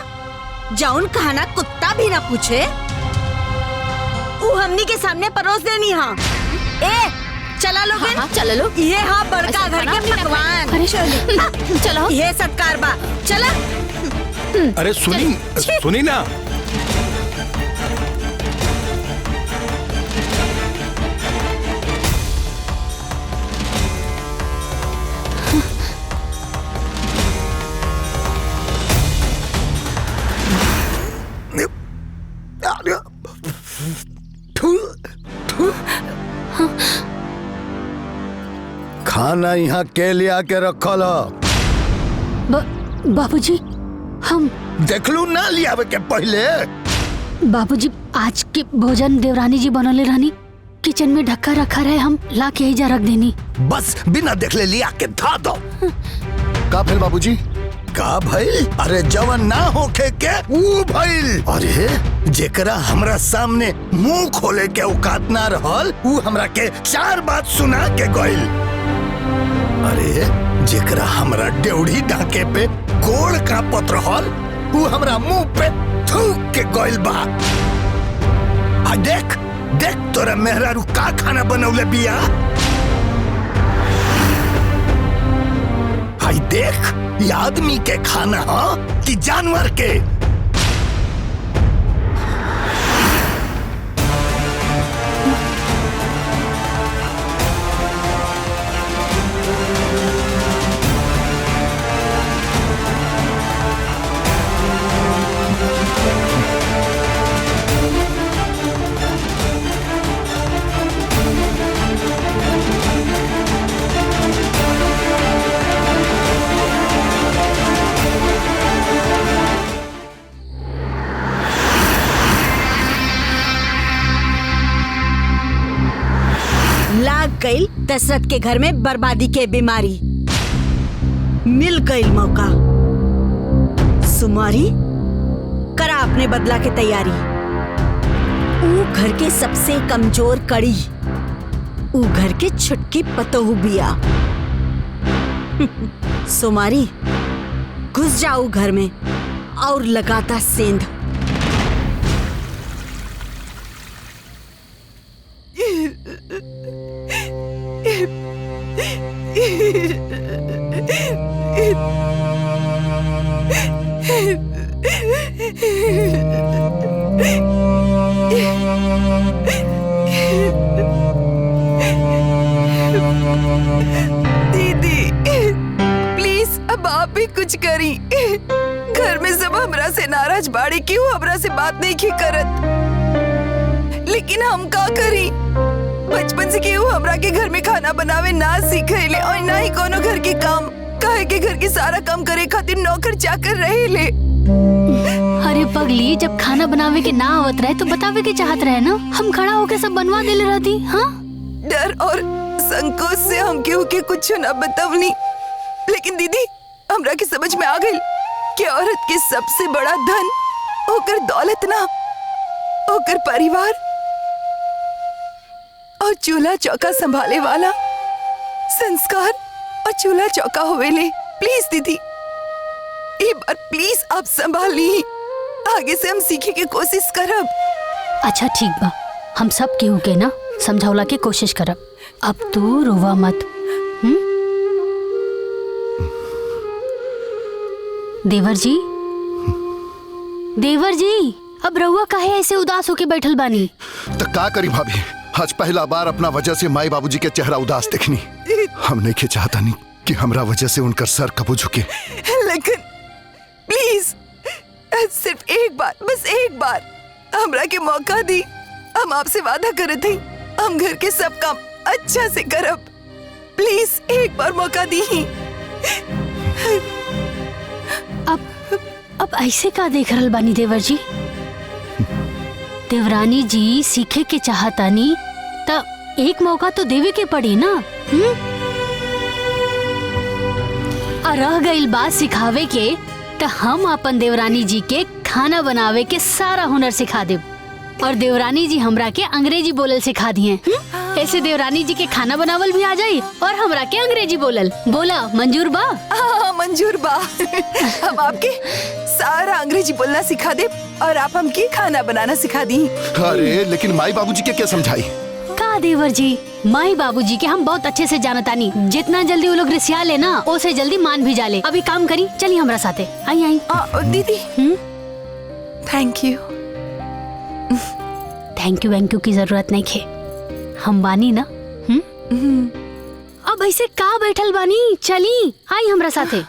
जौन खाना कुत्ता भी ना पूछे वो हमनी के सामने परोस देनी हा। ए चला लो हाँ, चला लो। ये हाँ बड़का घर के पकवान। चलो ये सत्कार बा चला। अरे सुनी सुनी ना। खाना यहाँ के लिया के रखल बाबूजी हम देखलू ना लियावे के पहले। बाबूजी आज के भोजन देवरानी जी बनले रहनी, किचन में ढक्का रखा रहे, हम ला के ही रख देनी। बस बिना देखले लिया के धा दो। का भेल बाबूजी? का भइल? अरे जवन ना होखे के ऊ भइल। अरे जेकरा हमरा सामने मुंह खोले के औकात ना रहल ऊ हमरा के 4 बात सुना के गइल। अरे जेकरा हमरा डेवढ़ी डाके पे गोड़ का पत्र रहल ऊ हमरा मुंह पे थूक के गइल बा। आ देख देख तोरा मेहरारू का खाना बनौले बिया। आई देख ये आदमी के खाना हा कि जानवर के। लाग गई दशरथ के घर में बर्बादी के बीमारी। मिल गई मौका। सुमारी करा अपने बदला के तैयारी। ऊ घर के सबसे कमजोर कड़ी, ऊ घर के छुटकी पतोहू बिया। सुमारी घुस जाओ घर में और लगाता सेंध। दीदी प्लीज अब आप भी कुछ करी। घर में सब हमरा से नाराज बाड़ी क्यों हमरा से बात नहीं की करत। लेकिन हम का करी? बचपन से केहू हमरा के घर में खाना बनावे ना सीखैले और ना ही कोनो घर के काम। काहे के घर के सारा काम करे खातिर नौकर चाकर रहेले। अरे पगली, जब खाना बनावे के ना आवत रहे तो बतावे के चाहत रहे ना, हम खड़ा होके सब बनवा देले रहती। हाँ डर और संकोच से हम केहू के कुछ ना बतावनी। लेकिन दीदी हमरा के समझ में आ गई कि औरत के सबसे बड़ा धन ओकर दौलत ना, ओकर परिवार और चूल्हा चौका संभाले वाला संस्कार और चूल्हा चौका होवेले। प्लीज दीदी एक बार प्लीज आप संभाल ली। आगे से हम सीखे के कोशिश करब। अच्छा ठीक बा, हम सब केहू के ना समझौला के कोशिश करब। अब तू रोवा मत। देवर जी, देवर जी, अब रहुआ काहे ऐसे उदास होके बैठल बानी? तो का करी भाभी, आज पहला बार अपना वजह से माई बाबूजी के चेहरा उदास देखनी। हम नहीं के चाहता नहीं कि हमरा वजह से उनका सर कबू झुके। लेकिन प्लीज सिर्फ एक बार, बस एक बार हमरा के मौका दी। हम आपसे वादा करे थे हम घर के सब काम अच्छा से करब। प्लीज एक बार मौका दी। अब ऐसे का देख रहल बानी देवर जी? देवरानी जी सीखे के चाहतानी त एक मौका तो देवे के पड़ी ना। और रह गई बात सिखावे के, तो हम अपन देवरानी जी के खाना बनावे के सारा हुनर सिखा देब और देवरानी जी हमरा के अंग्रेजी बोलल सिखा दिए। ऐसे देवरानी जी के खाना बनावल भी आ जाई और हमरा के अंग्रेजी बोलल। बोला मंजूर बा? हाँ मंजूर बा। हम आपके सारा अंग्रेजी बोलना सिखा दे और आप हमके खाना बनाना सिखा दी। अरे लेकिन माई बाबूजी के क्या समझाई? का का देवर जी, माई बाबूजी के हम बहुत अच्छे से जानतानी। जितना जल्दी वो लोग रिसिया ले ना, उसे जल्दी मान भी जाले। अभी काम करी, चलिए हमरा साथे। आई आई। दीदी thank you. Thank you bank you की जरूरत नहीं खे, हम बानी ना। अब ऐसे का बैठल बानी, चली आई हमरा साथे।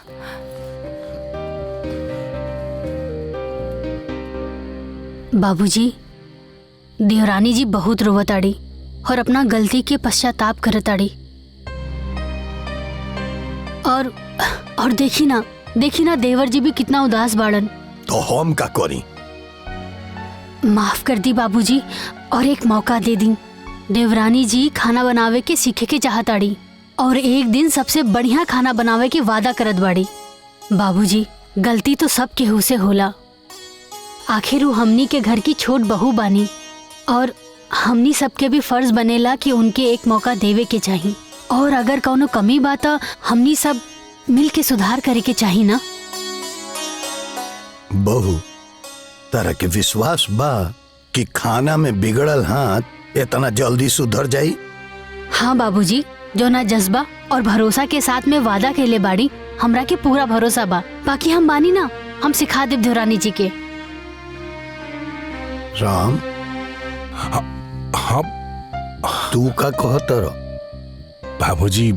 बाबूजी, देवरानी जी बहुत रोवताड़ी और अपना गलती के पश्चाताप करताड़ी। और देखी ना देवर जी भी कितना उदास बाड़न। तो हम का करी? माफ कर दी बाबूजी, और एक मौका दे दी। देवरानी जी खाना बनावे के सीखे के चाहताड़ी और एक दिन सबसे बढ़िया खाना बनावे के वादा करत बाड़ी। बाबूजी, गलती तो सब केहू से होला। आखिर वो हमनी के घर की छोट बहू बानी और हमनी सबके भी फर्ज बनेला कि उनके एक मौका देवे के चाहिए। और अगर कौनो कमी बात हमनी सब मिल के सुधार करे के चाहिए ना। बहू, तरह के विश्वास बा कि खाना में बिगड़ल हाथ इतना जल्दी सुधर जाई? हाँ बाबूजी, जो ना जज्बा और भरोसा के साथ में वादा केले बाड़ी, हमरा के पूरा भरोसा बा। बाकी हम बानी ना, हम सिखा देव देवरानी जी के। राम, हाँ तू का कहतर? बाबूजी,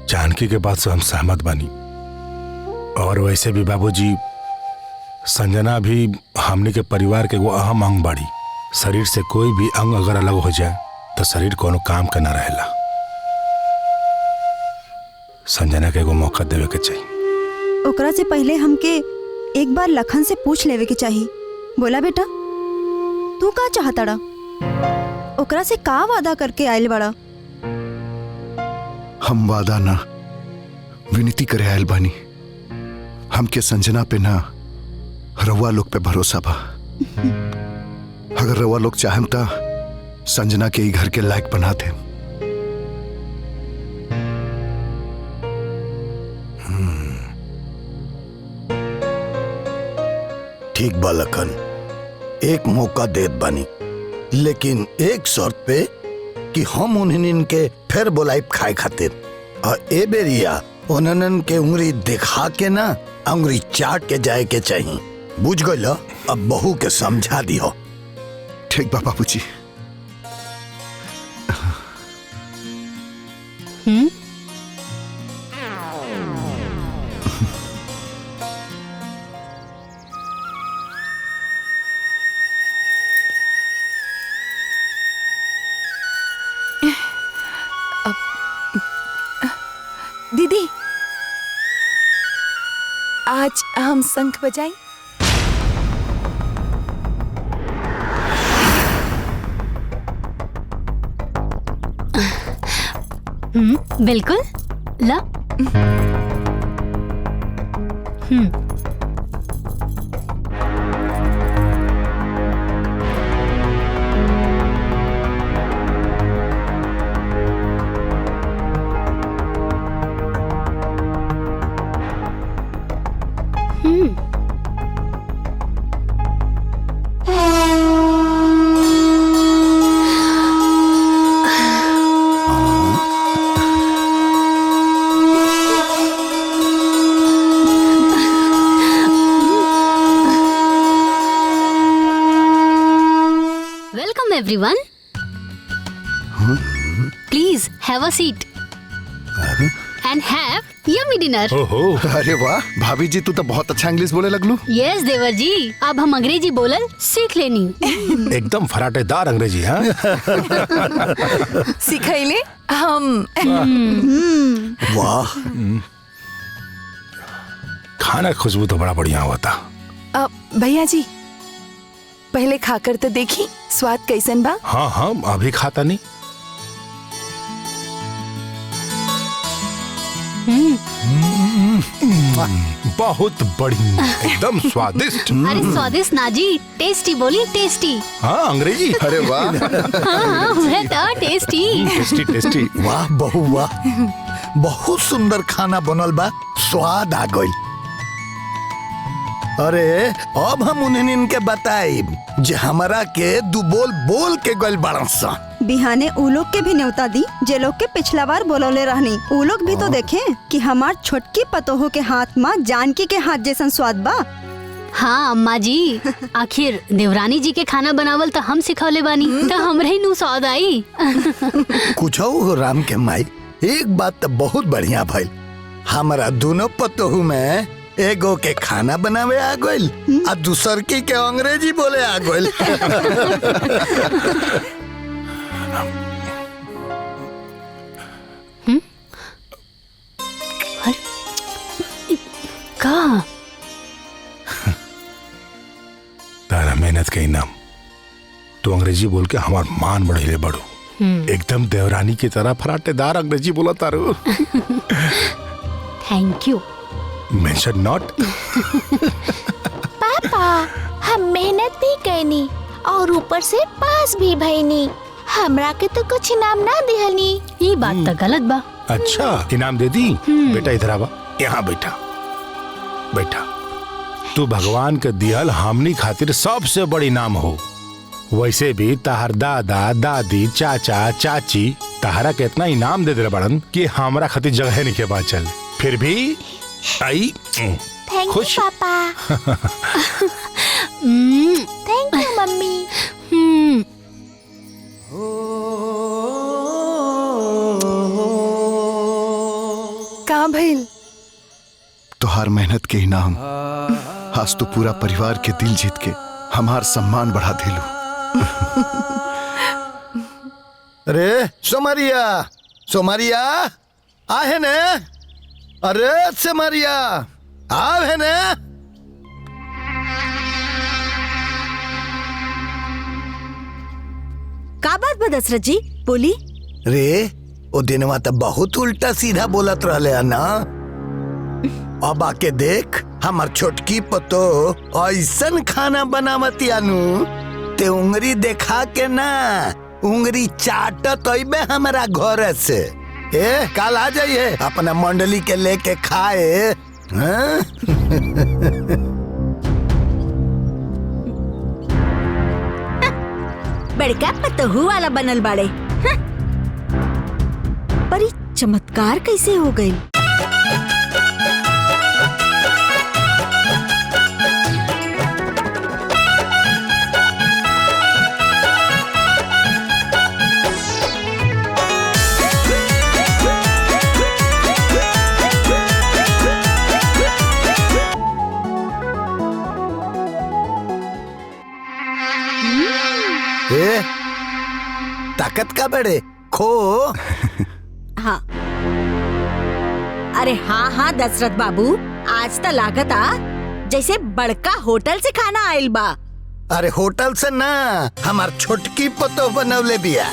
जानकी के बात से हम सहमत बानी। और वैसे भी बाबूजी, संजना भी हमने के परिवार के वो अहम अंग बाड़ी। शरीर से कोई भी अंग अगर अलग हो जाए तो शरीर कोनो काम का ना रहेला। संजना के एगो मौका देवे के चाहिए। ओकरा से पहले हमके एक बार लखन से पूछ लेवे के चाहिए। बोला बेटा, तू का चाहताड़ा? ओकरा से का वादा करके आयल बड़ा? हम वादा ना, विनती करे आयल बानी। हमके संजना पे ना, रउआ लोग पे भरोसा बा। अगर रउआ लोग चाहें तो संजना के ही घर के लायक बना दे। ठीक बा लखन, एक मौका देत बानी, लेकिन एक शर्त पे कि हम उन्हें के फिर बुलाइब खाए खातिर। और ए बेरिया उन्हन के उंगली दिखा के ना, उंगली चाट के जाए के चाहिए। बुझ गइल? अब बहू के समझा दियो। ठीक बा बाबूजी। दीदी, आज हम शंख बजाएं? बिल्कुल, ला। Everyone, please have a seat and have yummy dinner. अरे वाह भाभी जी, तू तो बहुत अच्छा इंग्लिश बोले लगलू। यस देवर जी, अब हम अंग्रेजी बोलल सीख लेनी। एकदम फराटेदार अंग्रेजी। हाँ सिखैले हम। वाह, खाना की खुशबू तो बड़ा बढ़िया हुआ था। भैया जी, पहले खाकर तो देखी स्वाद कैसन बा। हाँ हाँ, अभी खाता नहीं। बहुत बढ़िया, एकदम स्वादिष्ट। अरे स्वादिष्ट ना जी, टेस्टी बोली, टेस्टी। हाँ अंग्रेजी। अरे वाह। हाँ मैं तो टेस्टी। Tasty tasty. वाह बहू वाह, बहुत सुंदर खाना बनल बा, स्वाद आ गई। अरे अब हम उन्हें के बताई जे हमरा के दू बोल बोल के गल बड़ा सा। बिहाने उ लोग के भी न्योता दी जे लोग के पिछला बार बोलौले रहनी। उ लोग भी तो देखे कि हमार छोटकी पतोहो के हाथ में जानकी के हाथ जैसन स्वाद बा। हाँ अम्मा जी, आखिर देवरानी जी के खाना बनावल तो हम सिखौले बानी, तो हमरे ही नु स्वाद आई। कुछ हो राम के माई, एक बात तो बहुत बढ़िया भइल, हमारा दोनों पतोहू में एगो के खाना बनावे आ गइल आ दूसर की के अंग्रेजी बोले आ गइल। का तारा मेहनत के इनाम तो अंग्रेजी बोल के हमार मान बढ़ेले बड़ो। एकदम देवरानी की तरह फराटेदार अंग्रेजी बोला तारो। Thank you. Mention not. पापा हम मेहनत भी कैनी और ऊपर से पास भी भईनी, हमरा के तो कुछ इनाम ना दिहनी। ये बात तो गलत बा। अच्छा इनाम दे दी। बेटा इधर आवा, यहाँ बैठा बैठा। तू भगवान के दिहल हमनी खातिर सबसे बड़ी इनाम हो। वैसे भी तहार दादा दादी चाचा चाची तहारा के इतना इनाम दे दे बड़न कि हमरा खातिर जगह नहीं के बाचल, फिर भी आई थैंक यू पापा। Thank you mummy. का भइल? तोहार मेहनत के इनाम आज तो पूरा परिवार के दिल जीत के हमार सम्मान बढ़ा दिलू। अरे सोमरिया सोमरिया आहे ने, अरे सोमरिया आहे ने। का बात बा दशरथ जी बोली? रे ओ दिनवा तो बहुत उल्टा सीधा बोलत रहले ना। अब आके देख हमार छोटकी पतो ऐसन खाना बनावती अनु ते उंगली देखा के ना उंगली चाटत अइबे हमारा घर से। ए कल आ जाइए अपना मंडली के लेके खाए। हाँ? बड़का पतोहू वाला बनल बाड़े। पर ये चमत्कार कैसे हो गई? ताकत का बड़े खो। हाँ अरे हाँ हाँ दशरथ बाबू, आज तो लागत जैसे बड़का होटल से खाना आयल बा। अरे होटल से ना, हमार छोटकी पतो बनवले बिया।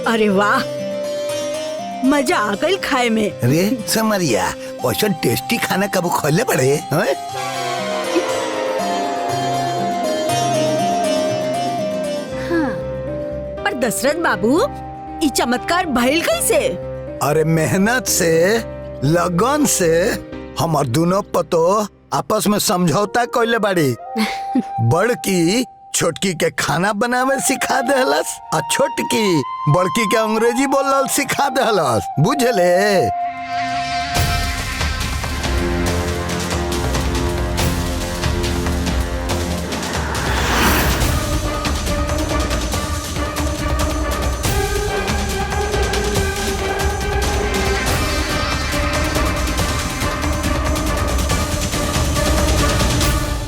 अरे वाह, मजा आ गई खाए में। रे समरिया वैसा टेस्टी खाना कब खोले पड़े? हाँ, पर दशरथ बाबू ये चमत्कार भइल कैसे? अरे मेहनत से लगन से हमार दोनों पतो आपस में समझौता कइले बाड़ी। बड़की छोटकी के खाना बनावे सिखा देहलस और छोटकी बड़की के अंग्रेजी बोलल सिखा देहलस, बुझले?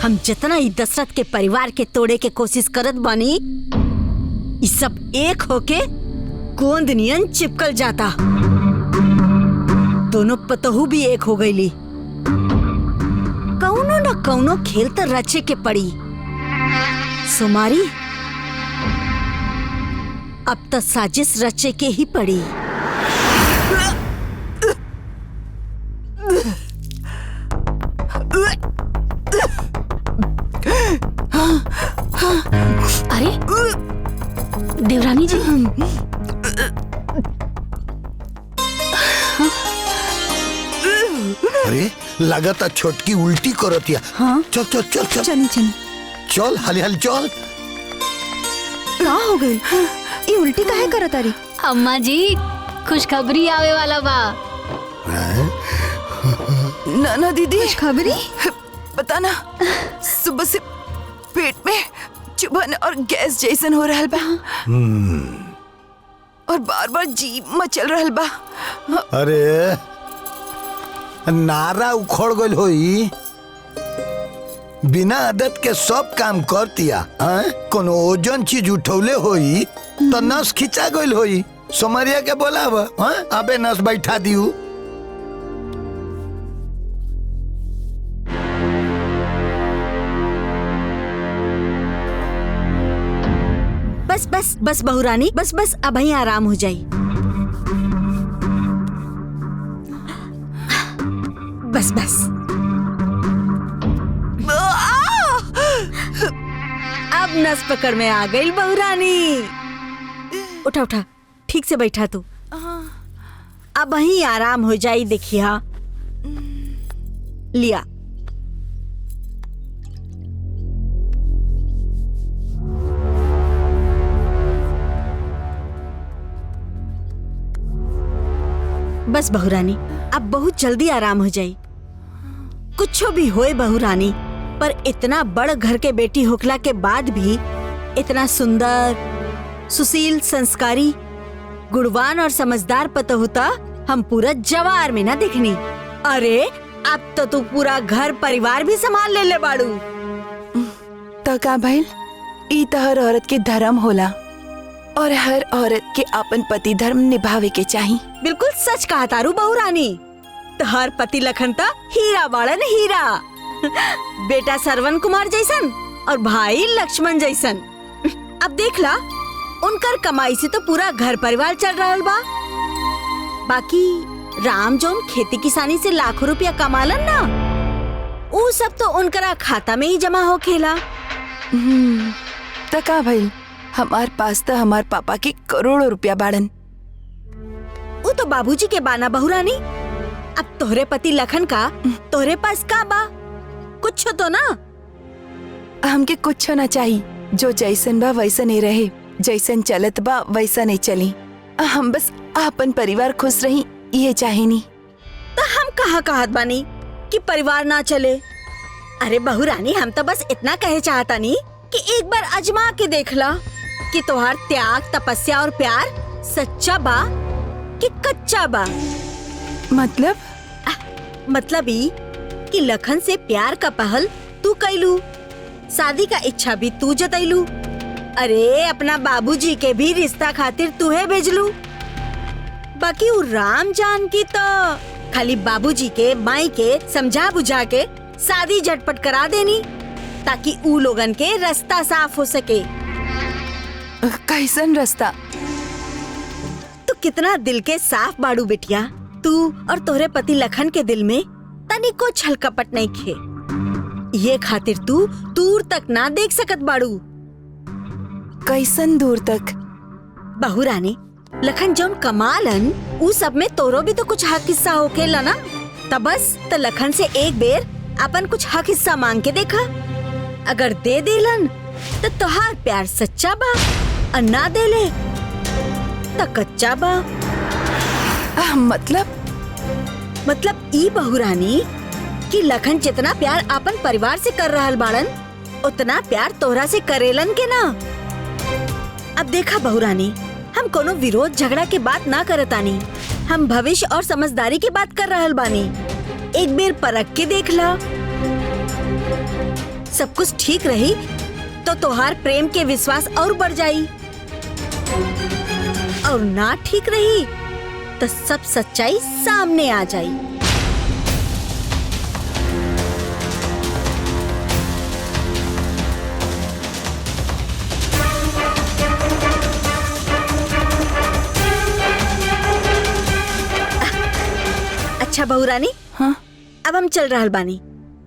हम जितना ही दशरथ के परिवार के तोड़े के कोशिश करत बानी, ये सब एक होके गोंद नियन चिपकल जाता। दोनों पतोहू भी एक हो गईली। कौनो न कौनो खेल तो रचे के पड़ी। सुमारी अब तो साजिश रचे के ही पड़ी। अरे देवरानी जी, लगता छोटकी उल्टी करतिया। हाँ चल चल चल चल चली चली। चल हाली हाली चल। का हो गई? ये उल्टी काहे करत तारी? अम्मा जी खुशखबरी आवे वाला बा। ना दीदी, खुशखबरी? पता ना सुबह से पेट में चुभन और गैस जैसन हो रहल बा और बार बार जीभ मचल रहल बा। अरे नारा उखड़ गइल होई। बिना आदत के सब काम करतिया। कोनो ओजन चीज उठौले होई तो नस खिंचा गइल होई। सोमरिया के बोलाब, अबे नस बैठा दियो। बस बस बस बहुरानी, बस बस अब ही आराम हो जाई। बस बस अब नस पकड़ में आ गई बहुरानी। उठा उठा, ठीक से बैठा तू। अब ही आराम हो जाई। देखिया लिया। बस बहुरानी अब बहुत जल्दी आराम हो जाई। कुछो भी होए बहुरानी, पर इतना बड़ घर के बेटी होखला के बाद भी इतना सुंदर, सुशील, संस्कारी, गुणवान और समझदार पता होता हम पूरा जवार में ना देखनी। अरे अब तो तू पूरा घर परिवार भी संभाल ले बाड़ू। तो का भइल, ई तो हर औरत के धर्म होला और हर औरत के अपन पति धर्म निभावे के चाहिए। बिल्कुल सच कहा तारू बहुरानी। तो हर पति लखन ता हीरा बाड़न, हीरा। बेटा सरवन कुमार जैसन और भाई लक्ष्मण जैसन। अब देख ला, उनकर कमाई से तो पूरा घर परिवार चल रहा बा। बाकी राम जोन खेती किसानी से लाखों रुपया कमालन ना, वो सब तो उनकरा खाता में ही जमा हो खेला। तो का भइल, हमार पास तो हमार पापा के करोड़ों रुपया बाड़न। वो तो बाबूजी के बाना बहुरानी। अब तोहरे पति लखन का तोहरे पास का बा? कुछ तो ना। हमके कुछ ना चाहिए, जो जैसन बा वैसन ही रहे, जैसन चलत बा वैसा नहीं चली। हम बस अपन परिवार खुश रही, ये चाहे नहीं। तो हम कहाँ कहत बानी कि परिवार ना चले। अरे बहुरानी, हम तो बस इतना कहे चाहता नहीं कि एक बार आजमा के देख ला कि तोहार त्याग, तपस्या और प्यार सच्चा बा कि कच्चा बा। मतलब ही कि लखन से प्यार का पहल तू कैलू, शादी का इच्छा भी तू जतैलू। अरे अपना बाबूजी के भी रिश्ता खातिर तूहे भेजलू। बाकी वो राम जान की तो खाली बाबूजी के माई के समझा बुझा के शादी झटपट करा देनी, ताकि ऊ लोगन के रास्ता साफ हो सके। कैसन रास्ता? तू कितना दिल के साफ बाड़ू बिटिया। तू और तोहरे पति लखन के दिल में तनिको छल कपट नहीं खे। ये खातिर तू दूर तक ना देख सकत बाड़ू। कैसन दूर तक? बहुरानी, लखन जौन कमालन उ सब में तोरो भी तो कुछ हक हिस्सा होखेला ना। तब बस तो लखन से एक बेर अपन कुछ हक हिस्सा मांग के देखा। अगर दे देलन तो तोहार प्यार सच्चा बा, और ना देले तो कच्चा बा। मतलब ई बहुरानी कि लखन जितना प्यार अपन परिवार से कर रहल बाड़न, उतना प्यार तोहरा से करेलन के ना। अब देखा बहुरानी, हम कोनो विरोध झगड़ा के बात ना करतानी, हम भविष्य और समझदारी की बात कर रहल बानी। एक बेर परख के देख ला, सब कुछ ठीक रही तो तोहार प्रेम के विश्वास और बढ़ जाई, और ना ठीक रही तो सब सच्चाई सामने आ जाई। अच्छा बहुरानी, हाँ? अब हम चल रहल बानी,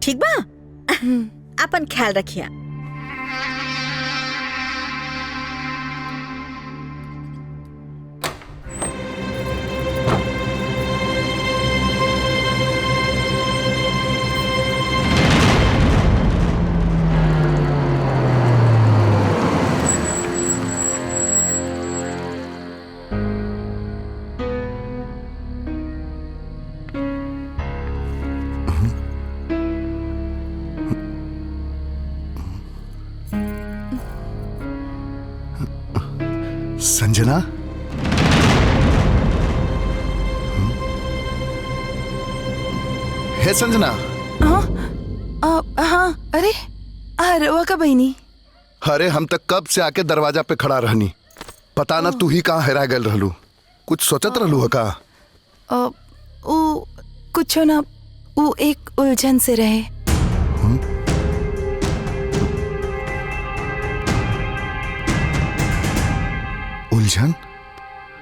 ठीक बा? अपन ख्याल रखिया। संजना? हे संजना। हाँ अरे रवा का बहनी। अरे हम तक कब से आके दरवाजा पे खड़ा रहनी, पता ना तू ही कहाँ हेरा गल रहलू। कुछ सोचत रहलू का? कुछ ना, वो एक उलझन से रहे। उलझन?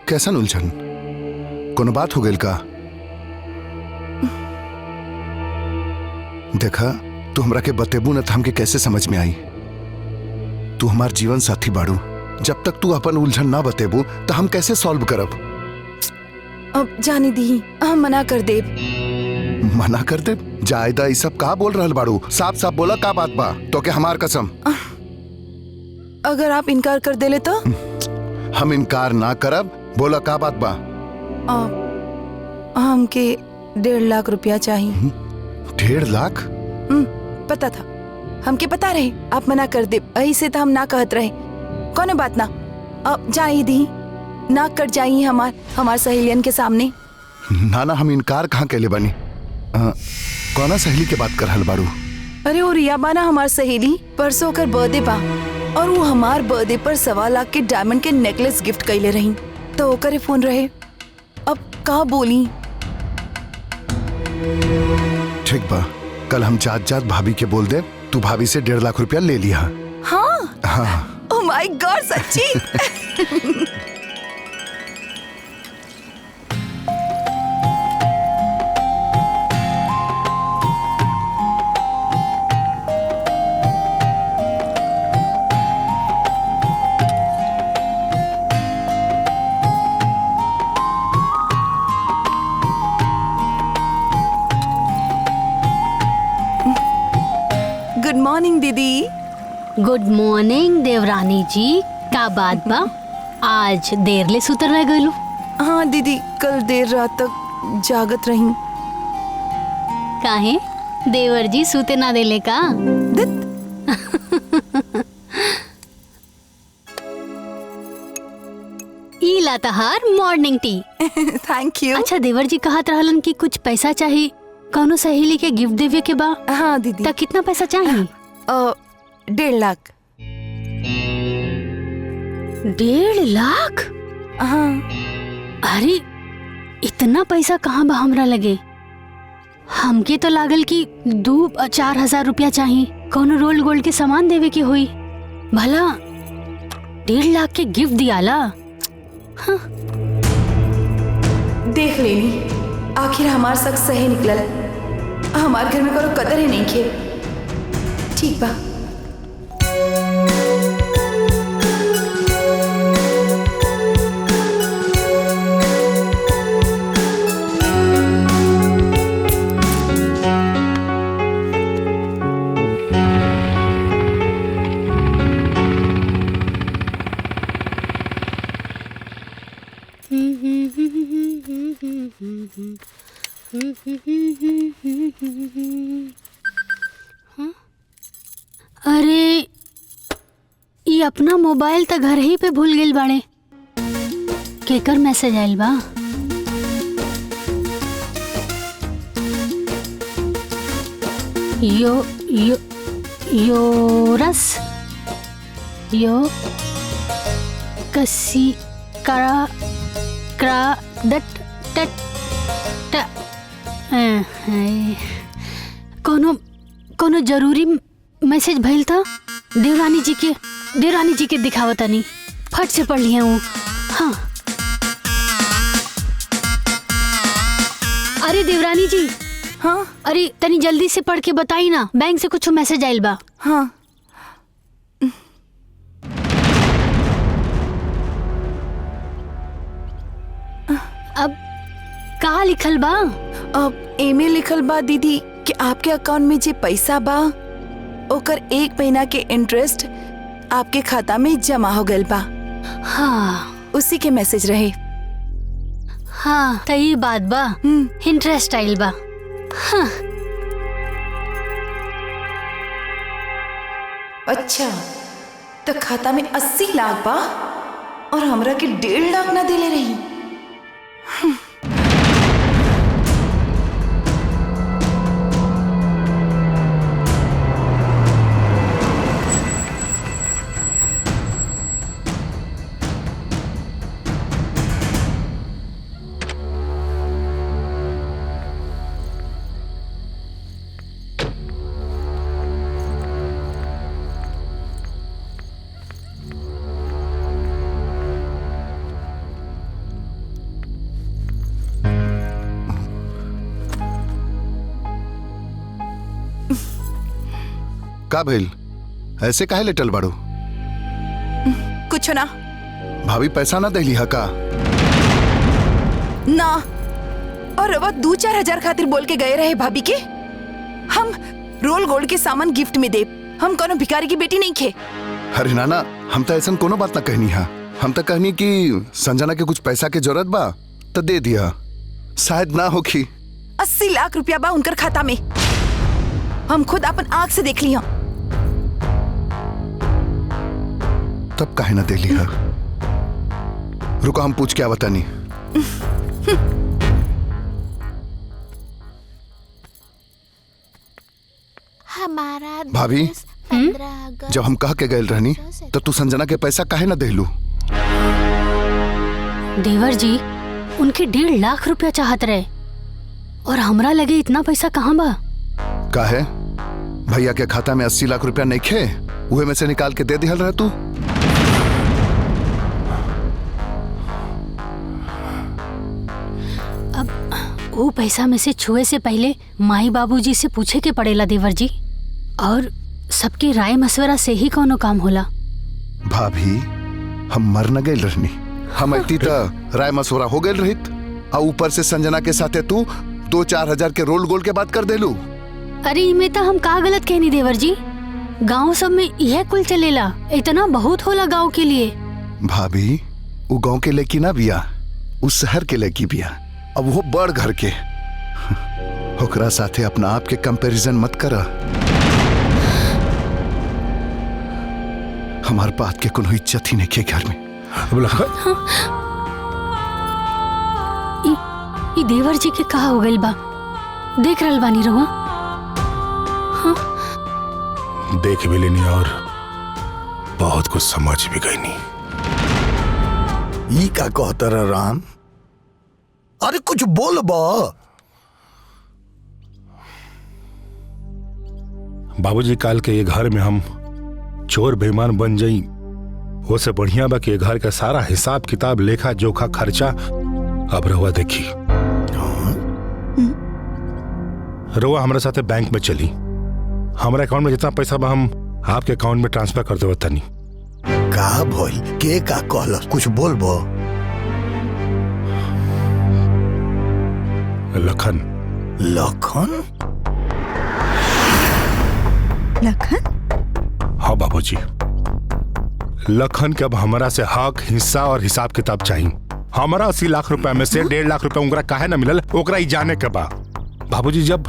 कैसन उलझन? कोनो बात हो गई का? देखा तू हमरा के बतेबू न तो हमके कैसे समझ में आई। तू हमार जीवन साथी बाड़ू, जब तक तू अपन उलझन ना बतेबू तो हम कैसे सॉल्व करब? अब जाने दी, हम मना कर दे। मना कर दे? जायदा ये सब का बोल रहल बाड़ू? साफ साफ बोला का बात बा तो के हमार कसम। अगर आप इनकार कर देले तो? हम इनकार ना करब, बोला का बात बा? हमके 1.5 लाख रुपया चाहिए। 1.5 लाख? पता था, हमके पता रहे आप मना कर दे, ऐसे तो हम ना कहत रहे। कौन बात ना, अब जाइए दी, ना कट जाइए हमार सहेलियन के सामने। ना ना, हम इनकार कहाँ के ले बनी। कौना सहेली के बात कर रहल बाड़ू? अरे वो रिया बाना हमार सहेली, परसों कर बर्थडे बा और वो हमार बर्थडे पर 1.25 लाख के डायमंड के नेकलेस गिफ्ट कैले रही, तो ओकरे फोन रहे। अब का बोली? ठीक बा, कल हम जात जात भाभी के बोल दे तू भाभी से 1.5 लाख रुपया ले लिया। हाँ हाँ। ओह माय गॉड, सच्ची? गुड मॉर्निंग दीदी। गुड मॉर्निंग देवरानी जी, का बात बा? आज देर ले सुतर रह गलू? हाँ दीदी, कल देर रात तक जागत रही। काहे देवर जी सूते ना देले का? ई लातहार मॉर्निंग टी। Thank you. अच्छा देवर जी कहत रहलन कि कुछ पैसा चाहिए, कौनो सहेली के गिफ्ट देवे के बा। हाँ दीदी। तो कितना पैसा चाहिए? 1.5 लाख। 1.5 लाख? हाँ। अरे इतना पैसा कहाँ बा हमरा लगे? हमके तो लागल कि 2-4 हजार रुपया चाहिए, कौनो रोल गोल्ड के सामान देवे के हुई। भला 1.5 लाख के गिफ्ट दियाला? हाँ। देख लेनी, आखिर हमार शख्स सही निकलल। हमार घर में कोनो कदर ही नहीं खे। ठीक बा। अरे ये अपना मोबाइल तो घर ही पे भूल गेल बाड़े। केकर मैसेज आइल बा? योरस कसी करा करा डट टट ट कोनो जरूरी मैसेज भइल था? देवरानी जी के दिखावता नहीं, फट से पढ़ लिया हूँ। हाँ। अरे देवरानी जी। हाँ। अरे तनी जल्दी से पढ़ के बताई ना, बैंक से कुछ मैसेज आइल बा। हाँ। अब का लिखल बा? अब एमे लिखल बा दीदी कि आपके अकाउंट में जे पैसा बा ओकर 1 महीना के इंटरेस्ट आपके खाता में जमा हो गइल बा। हाँ। उसी के मैसेज रहे। हाँ तो ये बात बा, इंटरेस्ट आइल बा। हाँ। अच्छा, तो खाता में 80 लाख बा? और हमरा के 1.5 लाख ना देले रही। का भइल? ऐसे काहे लेटल बाड़ू? कुछ ना। भाभी पैसा ना देली हा का? ना, और रवा 2-4 हजार खातिर बोल के गए रहे भाभी के। हम रोल गोल्ड के सामान गिफ्ट में दे। हम कोनो भिखारी की बेटी नहीं खे। अरे नाना, हम तो ऐसा कोनो बात ना कहनी हा। हम तो कहनी कि संजना के कुछ पैसा के जरूरत बा तो दे दिया, शायद ना होखी। 80 लाख रुपया बा उनकर खाता में। हम खुद अपन आंख से देख लिया। तब काहे ना दे लिया? रुको हम पूछ के आवतानी। हमारा भाभी, जब हम कह के गए रहनी तो तू संजना के पैसा काहे ना देलू? देवर जी, उनके 1.5 लाख रुपया चाहत रहे और हमरा लगे इतना पैसा कहाँ बा? काहे? भैया के खाता में 80 लाख रुपया नहीं खे, उहे में से निकाल के दे दिहल रह तू। अब वो पैसा में से छुए से पहले माई बाबूजी से पूछे के पड़ेला देवर जी, और सबके राय मशवरा से ही कोनो काम होला। भाभी, हम मर न गए रहनी, हम अती त राय मशवरा हो गए रहित, और ऊपर से संजना के साथे तू 2-4 हजार के रोल गोल के बात कर देलू। अरे इमे तो हम का गलत कहनी देवर जी? गांव सब में यह कुल चलेला, इतना बहुत होला गांव के लिए। भाभी, वो गांव के लड़की ना बिया, उस शहर के लड़की बिया, अब वो बड़ घर के। ओकरा साथे अपना आप के कंपैरिजन मत करा। हमार बात के कोनो इज्जत ही नहीं के घर में। ई देवर जी के कहा हो गइल बा? देख रहल बानी रहुआ? हाँ? देख भी लेनी और बहुत कुछ समझ भी गई नहीं। ई का कहतर राम? अरे कुछ बोल बा। बाबूजी, काल के ये घर में हम चोर बेईमान बन जाई, वो से बढ़िया बा कि ये घर का सारा हिसाब किताब, लेखा जोखा, खर्चा अब रहुआ देखी। रहुआ हमारे साथे बैंक में चली, हमारे अकाउंट में जितना पैसा बा हम आपके अकाउंट में ट्रांसफर कर देव तनी। का भइल? के का कहल? कुछ बोल बा। लखन। लखन? लखन? हाँ बाबूजी, लखन के अब हमारा से हक, हिस्सा और हिसाब किताब चाहिए। हमारा 80 लाख रुपए में से 1.5 लाख रुपए उनका काहे ना मिलल, ओकरा ही जाने के बा। बाबूजी, जब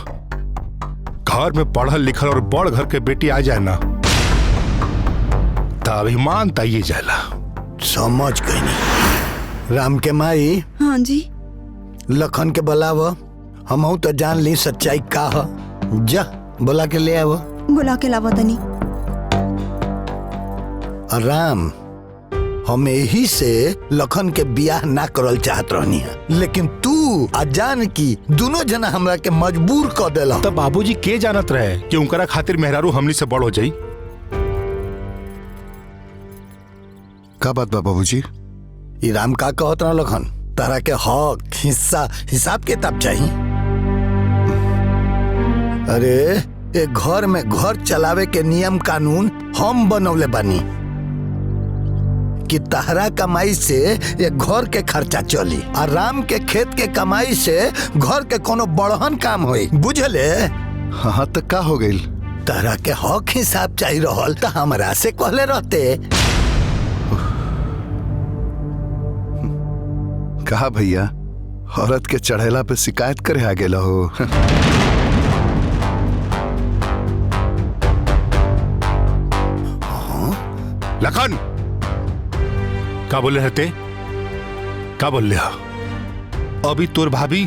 घर में पढ़ल लिखल और बड़ घर के बेटी आ जाए ना, तब अभिमान तइये जाला। समझ गई। राम के माई। हाँ जी। लखन के बुलाव, हम तो जान ली सच्चाई का है। जा बुला के ले आव। बुला के लावा तनी। राम, हम यही से लखन के बियाह ना करल चाहत रहनी है, लेकिन तू अजान की दोनों जना हमरा के मजबूर कर देला। तब बाबूजी के जानत रहे कि उनकरा खातिर मेहरारू हमनी से बड़ हो जाई? का बात बा बाबूजी? ई राम का कहत रहा लखन? तारा के हक, हिस्सा, हिसाब किताब चाहिए। अरे एक घर में घर चलावे के नियम कानून हम बनौले बानी कि तहरा कमाई से एक घर के खर्चा चली, और राम के खेत के कमाई से घर के कोनो बड़हन काम होई। बुझले? हाँ तो का हो गई? तहरा के हक हिसाब चाहिए रहल तो हमरा से कहले रहते। कहा भैया, औरत के चढ़ेला पे शिकायत करे आ गेला हो। लखन, का बोले रहते? का बोल लिया? अभी तोर भाभी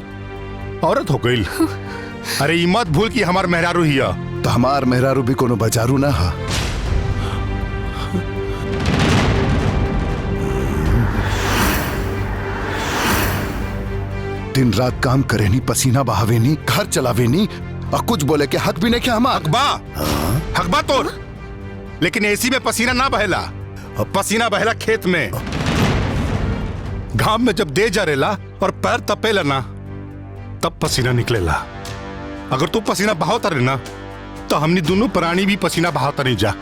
औरत हो गई। अरे ई मत भूल कि हमार मेहरारू हिया। तो हमार मेहरारू भी कोनो बजारू ना हा। दिन रात काम करे नी, पसीना बहावे नी, घर चलावे नी, और कुछ बोले के हक भी नहीं क्या हमार। हकबा तोर, लेकिन एसी में पसीना ना बहेला, पसीना बहेला खेत में। घाम में जब दे जरेला और पैर तपेला ना, तब पसीना निकलेला। अगर तू पसीना बहावता रहे ना, तो हमनी दोनों प्राणी भी पसीना बहावता नहीं जा।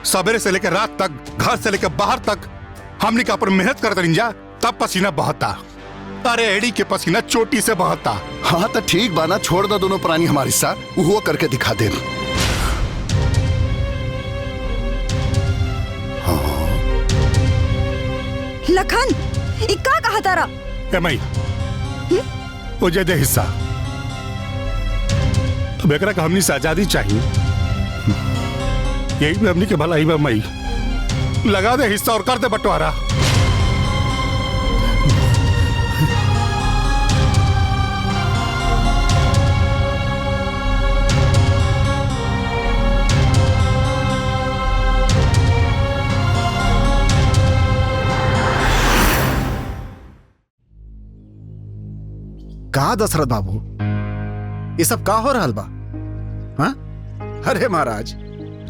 सवेरे से लेकर रात तक, घर से लेकर बाहर तक हमनी का पर मेहनत करता नहीं जा, तब पसीना बहता। अरे एड़ी के पसीना चोटी से बहता। हाँ तो ठीक बाना, छोड़ दो दोनों प्राणी हमारे साथ, वो करके दिखा दे। लखन, इक्का कहा तारा? मई वो जे दे हिस्सा। अब एकरा का हमनी से आजादी चाहिए, यही में हमनी के भलाई बा। मई लगा दे हिस्सा और कर दे बंटवारा। कहा दशरथ बाबू, ये सब का हो रहल बा? हाँ? अरे महाराज,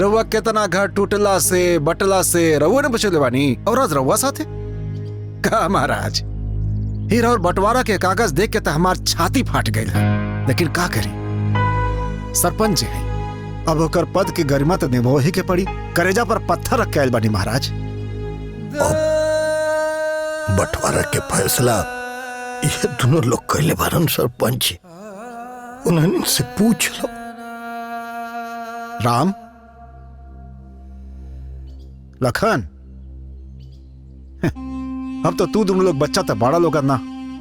रउआ केतना घर टूटला से बटला से रउआ ने बचले बानी, और आज रउआ साथे का महाराज? हीरा और बंटवारा के कागज देख के तो हमार छाती फाट गई है, लेकिन का करी, सरपंच है, अब होकर पद की गरिमा तो निभो ही के पड़ी। करेजा पर पत्थर रख के आयल बानी महाराज। बंटवारा के फैसला ये दोनों लोग कहले बारन सरपंच, उन्होंने से पूछ लो। राम, लखन, अब तो तू दोनों लोग बच्चा तो बड़ा लोग ना,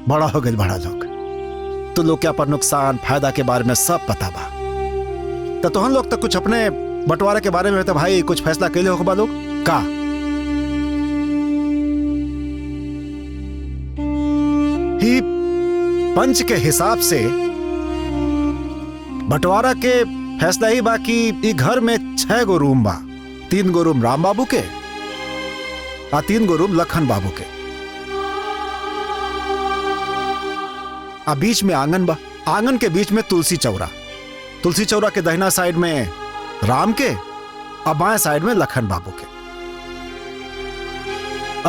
बड़ा हो गए बड़ा लोग। तू लोग क्या पर नुकसान फायदा के बारे में सब पता बा। तो तुहन लोग तो कुछ अपने बंटवारा के बारे में तो भाई कुछ फैसला कैले हो बा लोग का? ही पंच के हिसाब से बंटवारा के फैसला ही बाकी ई घर में 6 गो रूम बा। 3 गो रूम राम बाबू के और 3 गो रूम लखन बाबू के। आ बीच में आंगन बा। आंगन के बीच में तुलसी चौरा। तुलसी चौरा के दाहिना साइड में राम के और बाएं साइड में लखन बाबू के।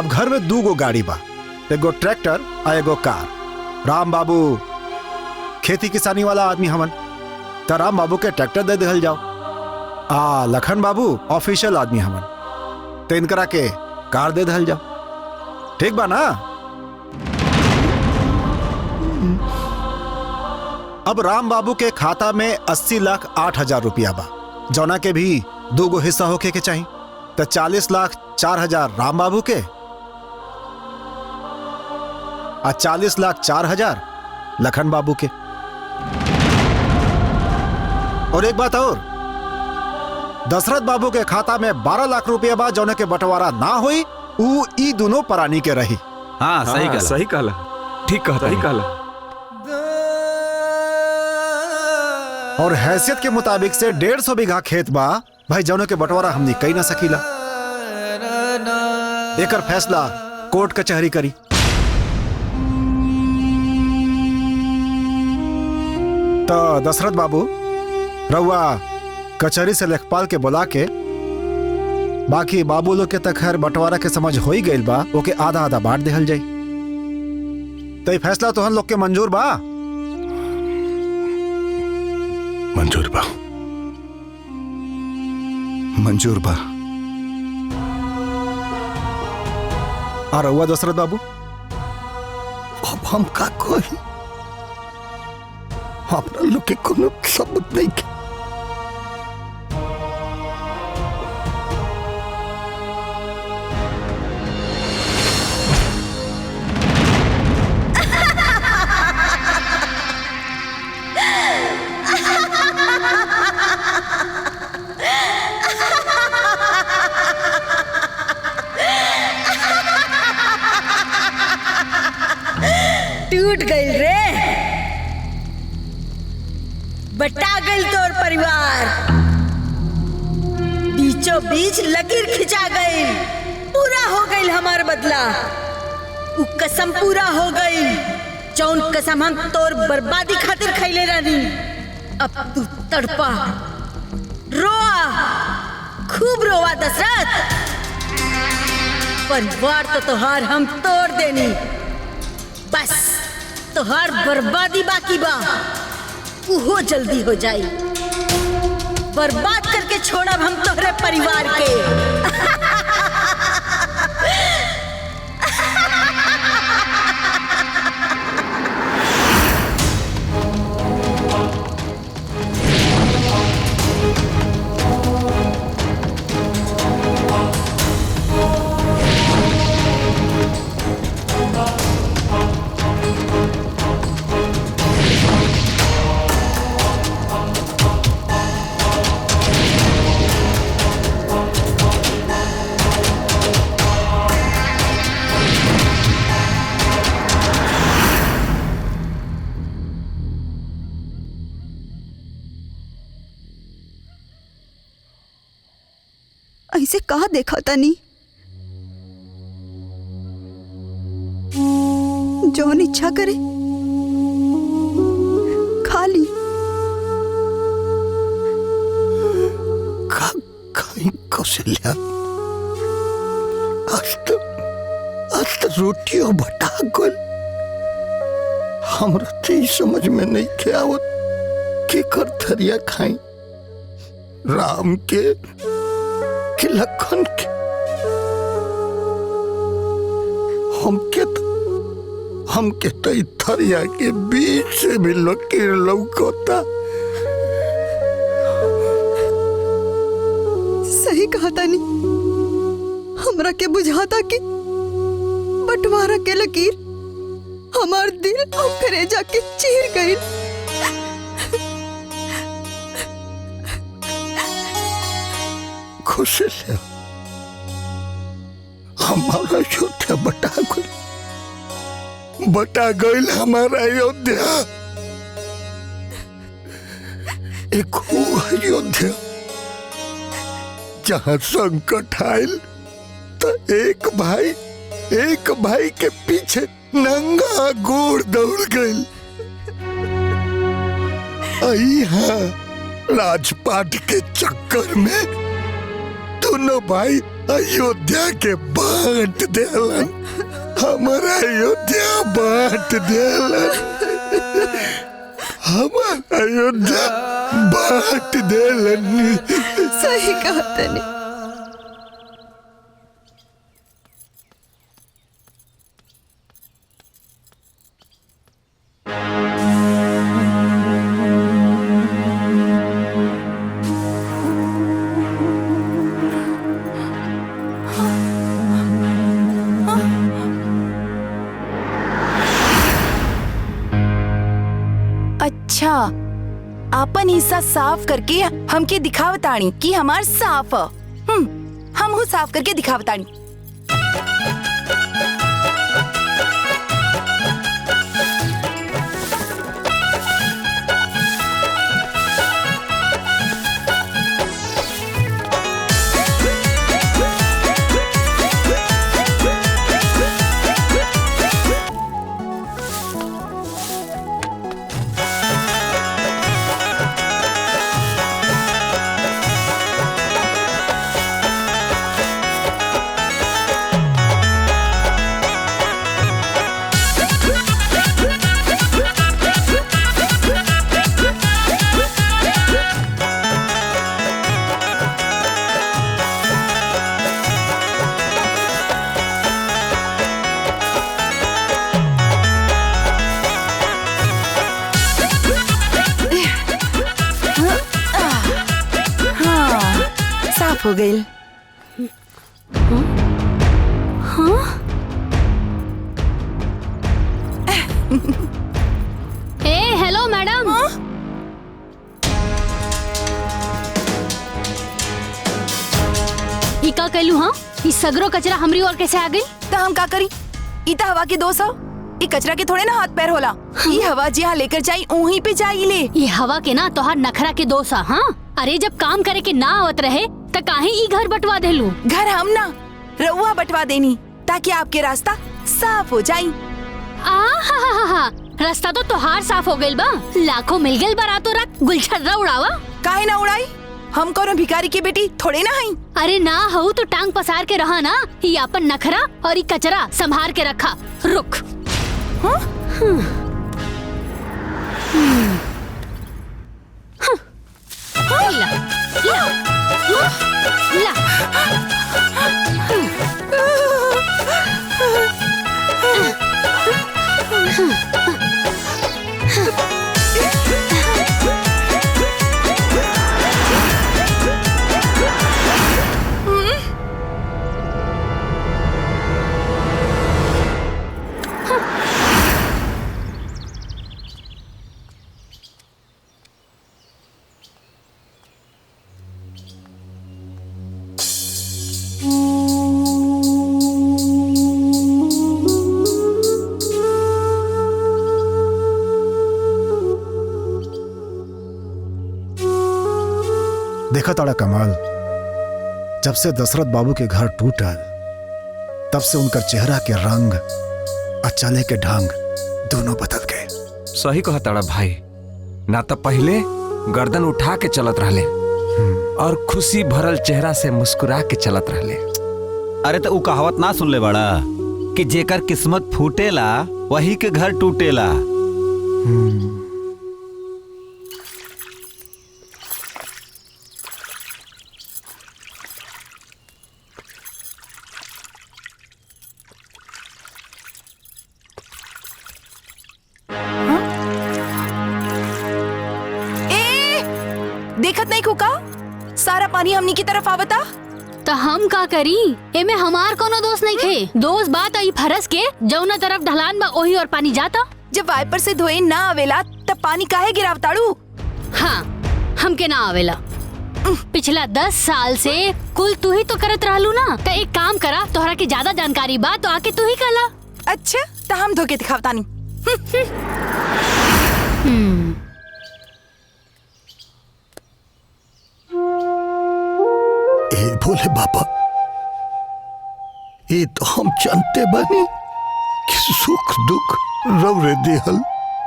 अब घर में 2 गो गाड़ी बा, एगो ट्रैक्टर और एगो कार। राम बाबू खेती किसानी वाला आदमी हमन, तो राम बाबू के ट्रैक्टर दे दिहल जाओ। लखन बाबू ऑफिशियल आदमी हमन, तो इनकरा के कार दे दिहल जाओ। ठीक बा ना? अब राम बाबू के खाता में 80,08,000 रुपया बा, जौना के भी 2 गो हिस्सा होके के चाहिए। तो 40,04,000 राम बाबू के और 40,04,000 लखन बाबू के। और एक बात और, दशरथ बाबू के खाता में 12 लाख रुपया बा, जौने के बंटवारा ना हुई, ऊ ई दोनों प्राणी के रही। हाँ सही कहला, सही कहला, ठीक कहता, सही कहला। और हैसियत के मुताबिक से 150 बीघा खेत बा भाई, जौने के बंटवारा हमने कही ना सकीला। एकर फैसला कोर्ट कचहरी करी। तो दशरथ बाबू, रउआ कचहरी से लेखपाल के बुला के, बाकी बाबू लोग के तक खैर बंटवारा के समझ हो ही गइल बा, ओके आधा आधा बांट देहल जाई। तो ये फैसला तोहन लोग के मंजूर बा? मंजूर बा। मंजूर बा। और रउआ दशरथ बाबू? अब हम का कही, हमरा लोग के कोनो सबूत नहीं के। टूट गई रे, बटा गई तोर परिवार, बीचों बीच लकीर खिंचा गई, पूरा हो गई हमार बदला। उ कसम पूरा हो गई, जौन कसम हम तोर बर्बादी खातिर खैले रहनी। अब तू तड़पा, रोआ, खूब रोआ दशरथ। परिवार तो तोहार हम तोड़ देनी, बस तोहार बर्बादी बाकी बा, उहो जल्दी हो जाई। बर्बाद करके छोड़ब हम तोहरे परिवार के। ऐसे कहा देखा तनी, जौन इच्छा करे खा ली। कौशल्या, आज तो रोटियों बटा गल। हमरा तो ई समझ में नहीं के आवत के कर थरिया खाई, राम के लखन के। हमके तो ई थरिया के बीच से भी लकीर लौकता। सही कहा तानी, हमरा के बुझाता कि बंटवारा के लकीर हमार दिल और कलेजा के चीर गई। खुश है हमारा अयोध्या बटा गई हमारा अयोध्या। एक अयोध्या जहाँ संकट आयल तो एक भाई के पीछे नंगा गोड़ दौड़ गई। यहाँ राजपाट के चक्कर में दोनों भाई अयोध्या के बांट देलन, हमारा अयोध्या बांट देलन, हमारा अयोध्या बांट देलन। सही कहा तने। अच्छा, आपन हिस्सा साफ करके हमके दिखावतानी कि हमार साफ है। हम हो साफ करके दिखावतानी। हो गई। Hello madam. ई का कहलू? हाँ, ई सगरो कचरा हमरी ओर कैसे आ गई? तो हम का करी? इता हवा के दोष हो, ये कचरा के थोड़े ना हाथ पैर होला। ये हवा जहाँ लेकर जाई वहीं पे जाई ले। ये हवा के ना तोहार नखरा के दोसा। हाँ अरे जब काम करे के ना आवत रहे त काहे ई घर बंटवा देलू। घर हम ना रउआ बंटवा देनी ताकि आपके रास्ता साफ हो जाई। रास्ता तो तोहार साफ हो गइल बा। लाखों मिल गइल बा रातों रात गुलछर्रा उड़ावा। काहे ना उड़ाई, हम कोनो भिखारी की बेटी थोड़े ना हई। अरे ना हो तो टांग पसार के रहा ना। ये अपन नखरा और ये कचरा संभार के रखा। रुक। हाँ? ला, ला, ला। देखा ताड़ा कमाल, जब से दशरथ बाबू के घर टूटल तब से उनका चेहरा के रंग और चले के ढंग दोनों बदल गए। सही कहा ताड़ा भाई, ना तो पहले गर्दन उठा के चलत रहले और खुशी भरल चेहरा से मुस्कुरा के चलत रहले। अरे तो उ कहावत ना सुन ले बड़ा कि जेकर किस्मत फूटेला वही के घर टूटेला। देखत नहीं खुका, सारा पानी हमनी की तरफ आवता। तो हम का करी, एमे हमार कोनो दोस्त नहीं थे। दोस्त बात आई फरस के जौना तरफ ढलान बा ओही और पानी जाता। जब वाइपर से धोए ना आवेला तब पानी काहे गिरावताड़ू। हाँ हमके ना आवेला। पिछला 10 साल से कुल तू ही तो करत रहलू ना। तो एक काम करा, तोहरा की ज्यादा जानकारी बा तो आके तू ही कला। अच्छा तो हम धोके दिखावतानी। भोले बाबा, ये तो हम जानते बानी कि सुख दुख रौरे देहल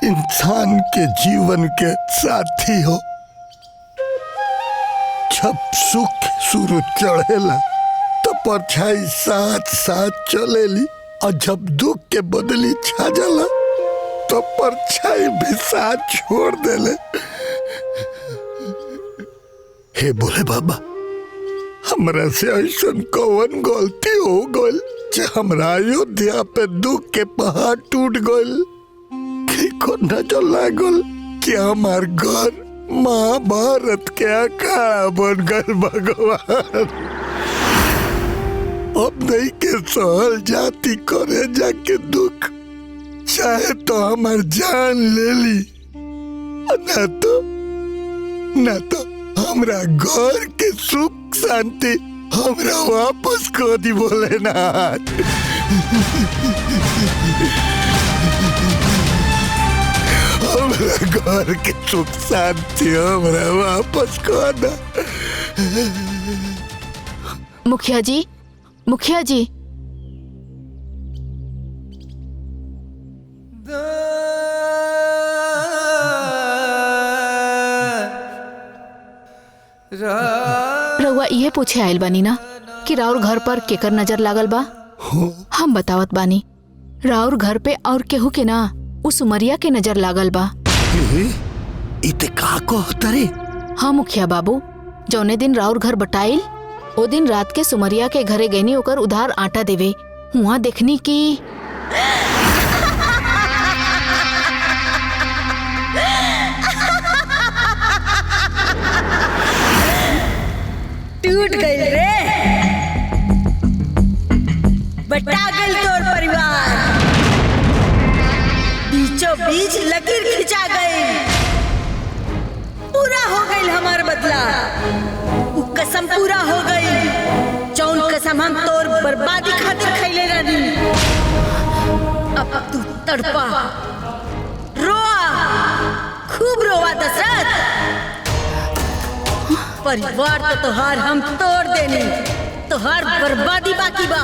इंसान के जीवन के साथी हो। जब सुख सूरज चढ़ेला तो परछाई साथ साथ चलेली, और जब दुख के बदली छा जाला तो परछाई भी साथ छोड़ देले। हे भोले बाबा, हमरा से ऐसा कौन गलती हो गल जे हमरा अयोध्या पे दुख के पहाड़ टूट गल। कि को नजर लागल कि हमार घर महाभारत के अखाड़ा बन गल। भगवान अब नहीं के सहल जाती करे जाके दुख, चाहे तो हमार जान ले ली, ना तो हमरा घर के सुख शांति हमरा वापस कर दी भोलेनाथ। हमरा घर के सुख शांति हमरा वापस कर दा। मुखिया जी, मुखिया जी, रउआ ये पूछे आयल बानी ना कि राउर घर पर केकर नजर लागल बा। हम बतावत बानी, राउर घर पे और केहू के ना उस उमरिया के नजर लागल बा। इते का कहत रे? हाँ मुखिया बाबू, जौने दिन राउर घर बटाइल ओ दिन रात के सुमरिया के घरे गईनी ओकर उधार आटा देवे। वहाँ देखनी की टूट गई रे, बटा गई तोर परिवार, बीचों बीच लकीर खिंचा गई। पूरा हो गई हमार बदला, वो कसम पूरा हो गई जौन कसम हम तोर बर्बादी खातिर खैले रहनी। अब तू तड़पा, रोआ, खूब रोआ दशरथ। परिवार तो तोहार हम तोड़ देनी, तोहार बर्बादी बाकी बा,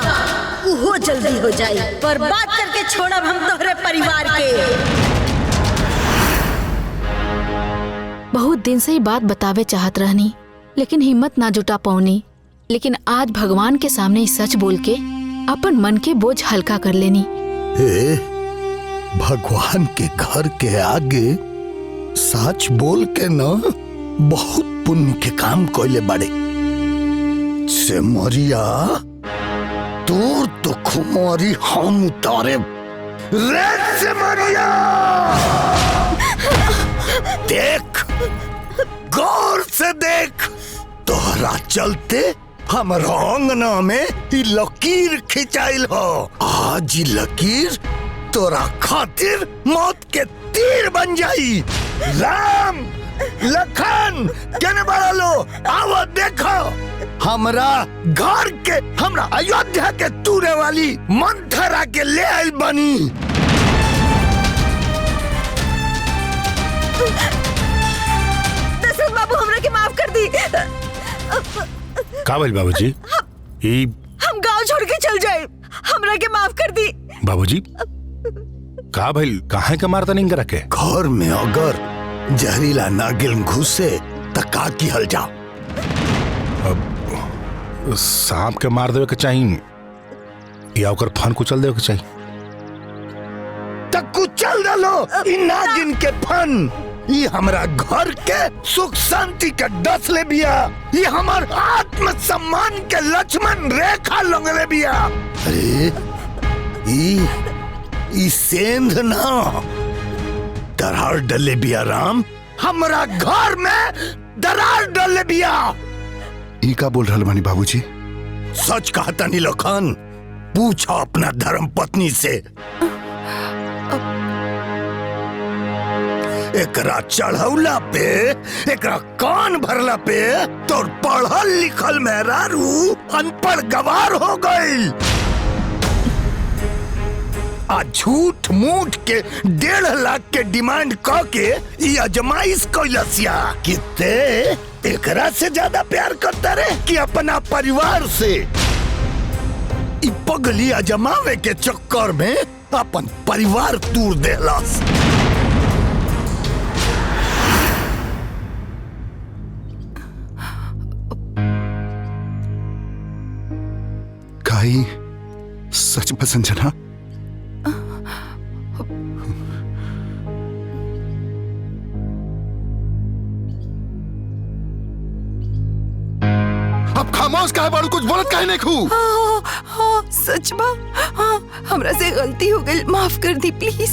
उहो जल्दी हो जाई। बर्बाद करके छोड़ब हम तोहरे परिवार के। बहुत दिन से ही बात बतावे चाहत रहनी, लेकिन हिम्मत ना जुटा पौनी। लेकिन आज भगवान के सामने ही सच बोल के अपन मन के बोझ हल्का कर लेनी। भगवान के घर के आगे सच बोल के न बहुत पुण्य के काम कोइले बड़े। सिमरिया तोर तो खुमारी हम उतारे रे सिमरिया। देख, गौर से देख, तोहरा चलते हमारा अंगना में ई लकीर खिंचाइल हो। आज ई लकीर तोरा खातिर मौत के तीर बन जाई। राम लखन केने बड़ा लो, आओ देखो हमरा घर के, हमरा अयोध्या के तूरे वाली मंथरा के ले आइल बनी। दशरथ बाबू हमरा के माफ कर दी। का बोल बाबूजी? हम गांव छोड़ के चल जाए, हमरा के माफ कर दी। बाबूजी का भइल? काहे के मारता नहीं रखे? घर में अगर जहरीला नागिन घुसे त का की हल जा? अब सांप के मार देवे के चाहिए या ओकर फन कुचल देवे के चाहिए? त कुचल दलो इ नागिन के फन। ये हमरा घर के सुख शांति के डस ले बिया, ये हमार आत्म सम्मान के लक्ष्मण रेखा लंगले बिया। अरे ई सेंध ना दरार डले बिया। राम हमरा घर में दरार डले बिया। ई का बोल रहल बानी बाबूजी? सच कहता नी लखन, पूछो अपना धर्म पत्नी से। एकरा चढ़ौला पे, एकरा कान भरला पे तोर पढ़ल लिखल मेहरारू अनपढ़ गवार हो गईल। आ झूठ मूठ के 1.5 लाख के डिमांड क के ई अजमाइश कैलसिया कि ते एकरा से ज्यादा प्यार करता रे कि अपना परिवार से। ई पगली अजमावे के चक्कर में अपन परिवार तूर देलस। काई सच में संजना? अब खामोश काहे बारू? कुछ बोलत काहे नहीं खू? हाँ, सच बा। हाँ, हमरा से गलती हो गई, माफ कर दी प्लीज।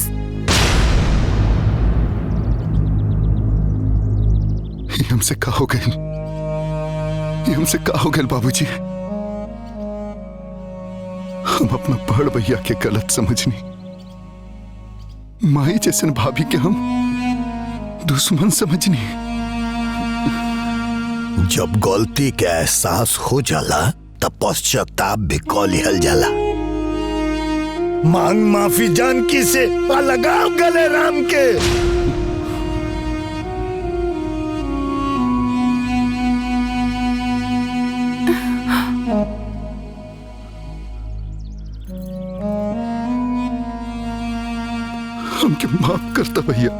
ये हमसे का हो गई? ये हमसे का हो गई बाबूजी? हम अपना बड़ भैया के गलत समझनी, माई जैसन भाभी के हम दुश्मन समझनी। जब गलती के एहसास हो जाला तब पश्चाताप भी क लिहल जाला। मांग माफी जानकी से, लगाव गले राम के। हमके माफ करता भैया।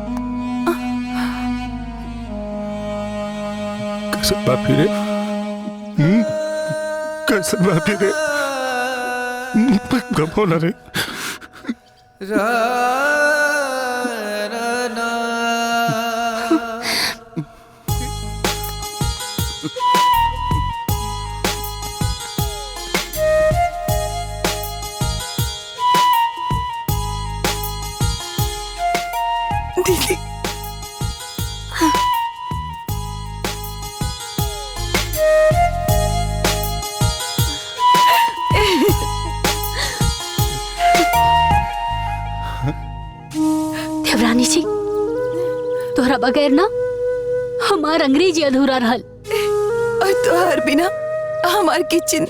कैसे माफी रे? कैसे माफी रे? कब होना रे? दीदी, देवरानी जी, तोहरा बगैर ना हमार अंग्रेजी अधूरा रहल। और तोहर बिना हमार किचन।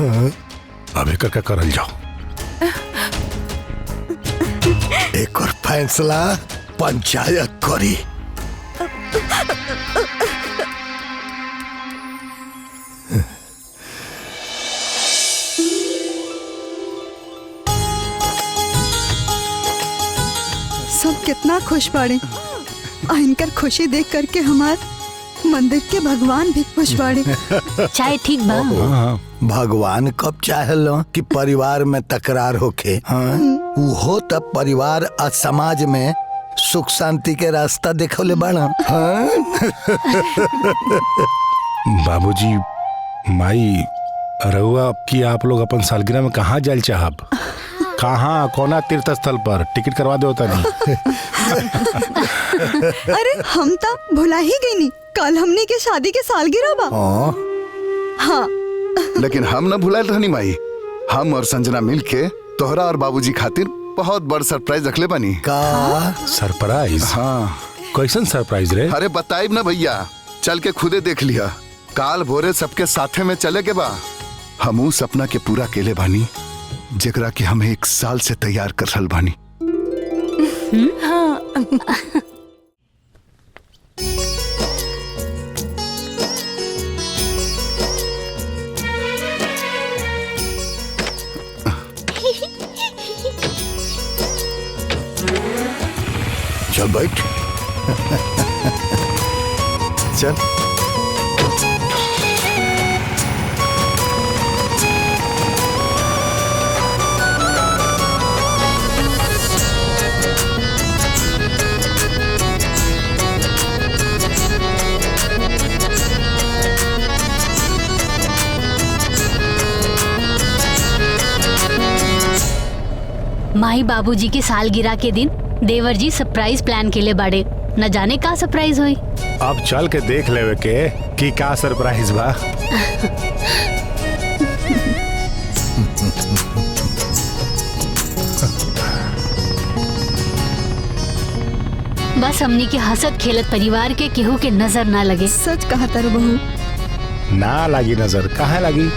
अभी करके करल जाओ। एक और फैसला पंचायत करी। सब कितना खुश बाड़े और इनकर खुशी देख करके हमार मंदिर के भगवान भी खुश बाड़े। चाय ठीक बा। भगवान कब चाहलो कि परिवार में तकरार होके। हाँ? वो तब परिवार और समाज में सुख शांति के रास्ता देखले बाड़ा। हाँ? बाबूजी माई रहुआ कि आप लोग अपन सालगिरह में कहाँ जाल चाहब? कहाँ कोना तीर्थ स्थल पर टिकट करवा दो तनी। अरे हम तो भुला ही गई नी, कल हमने के शादी के सालगिरह बा। हाँ लेकिन हम न भुलाए रहनी माई। हम और संजना मिलके तोहरा और बाबूजी खातिर बहुत बड़ सरप्राइज रखले बानी। का सरप्राइज? हाँ। कैसन सरप्राइज रे? अरे बताइब ना भैया, चल के खुदे देख लिया। काल भोरे सबके साथे में चले के बा। हमू सपना के पूरा केले बानी जेकरा के हम 1 साल से तैयार कर रहल बानी। चल बैठ। चल। माई बाबूजी के सालगिरह के दिन देवर जी सरप्राइज प्लान के लिए बाड़े। न जाने का सरप्राइज हुई। अब चल के देख लेवे के कि का सरप्राइज बा। बस हमनी के हंसत खेलत परिवार के केहू के नजर ना लगे। सच कहा तारू बहू। ना लगी नजर, कहाँ लगी?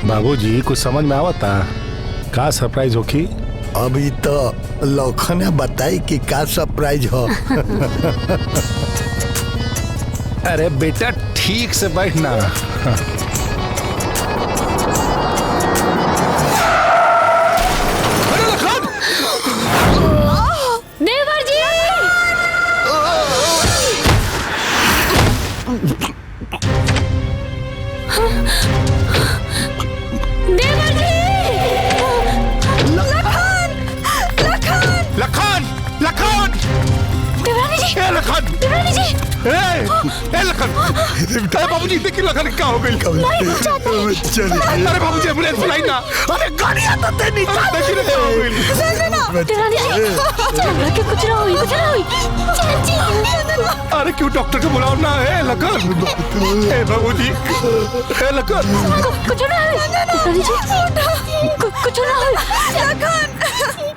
बाबूजी कुछ समझ में आवता का सरप्राइज होखी? अभी तो लौखन बताई कि का सरप्राइज हो। अरे बेटा ठीक से बैठना। देवर जी! देवर जी! लखन! लखन! देवरानी जी! ए लखन! देवरानी जी! ए लखन! अरे बाबूजी देखिए लखन क्या हो गई? अरे बाबूजी एम्बुलेंस बुलाई ना। अरे गाड़ी आता ते नहीं। देखिए क्या हो गई? देवरानी जी! चल के कुछ ना हुई, कुछ ना हुई। चाची! अरे क्यों डॉक्टर को बुलाओ ना? ए लखन! ए बाबूजी! ए लखन! कुछ ना हुई। देवरानी जी! कुछ ना हुई। लखन!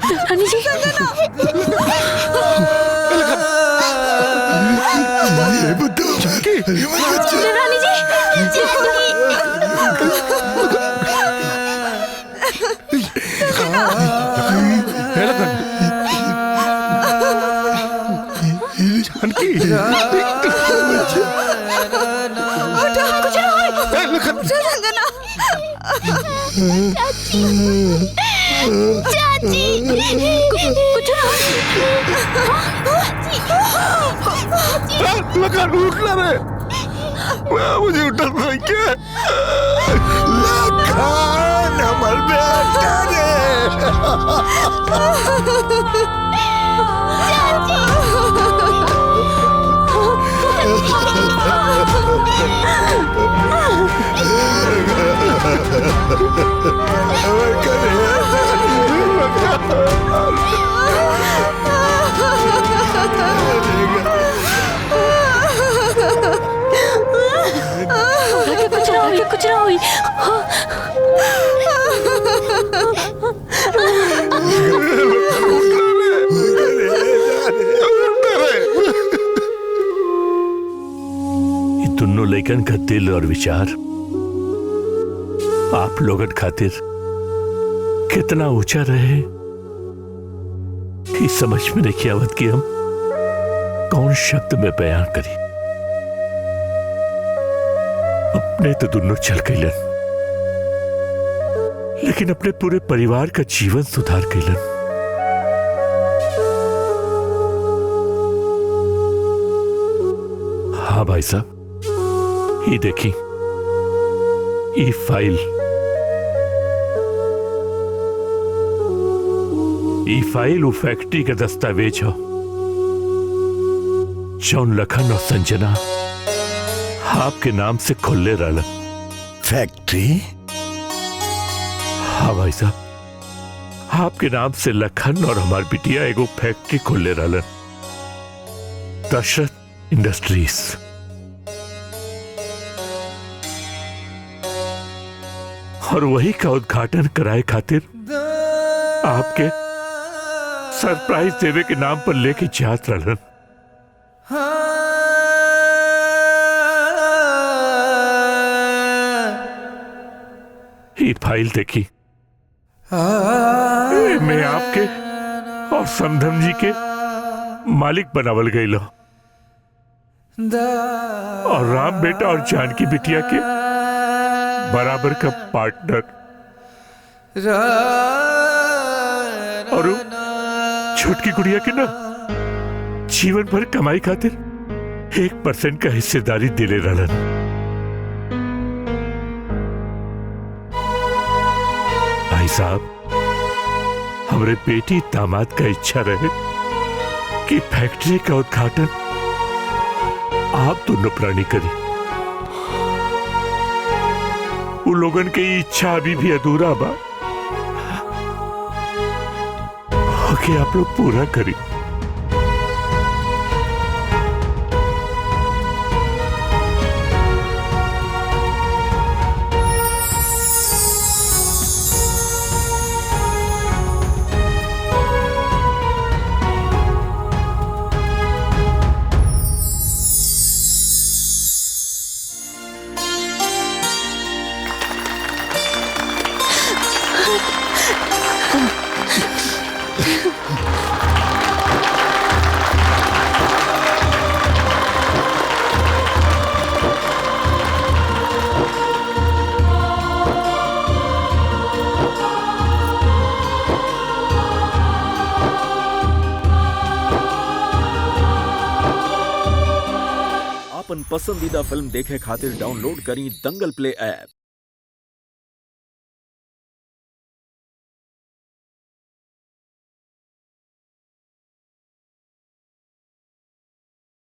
देवरानी जी! देवरानी जी! चाची! कुछ लखन उठना रे। मुझे उठा नहीं क्या? लखन हमार बेटा रे। कुछ ना हुई। दोनों लड़का लइकन का दिल और विचार आप लोगन खातिर कितना ऊंचा रहे कि समझ में नहीं आवत कि हम कौन शब्द में बयान करी। अपने तो दोनों चल गईलन, लेकिन अपने पूरे परिवार का जीवन सुधार गईलन। हाँ भाई साहब, ये देखी, ये फाइल वो फैक्ट्री का दस्तावेज हो जौन लखन और संजना आपके नाम से खुले रहलन। फैक्ट्री? हाँ भाई साहब, आपके नाम से लखन और हमारी बिटिया एगो फैक्ट्री खुले रहलन, दशरथ इंडस्ट्रीज। और वही का उद्घाटन कराए खातिर आपके सरप्राइज देवे के नाम पर लेके जात रहलन। ये फाइल देखी, मैं आपके और समधम जी के मालिक बनावल गई लो और राम बेटा और जानकी बिटिया के बराबर का पार्टनर। और छोटकी गुड़िया के ना जीवन भर कमाई खातिर 1% का हिस्सेदारी दिले रहलन। भाई साहब, हमरे बेटी दामाद का इच्छा रहे कि फैक्ट्री का उद्घाटन आप दोनों प्राणी करी। उन लोगन की इच्छा अभी भी अधूरा बा, कि आप लोग पूरा करी। पसंदीदा फिल्म देखे खातिर डाउनलोड करी दंगल प्ले ऐप।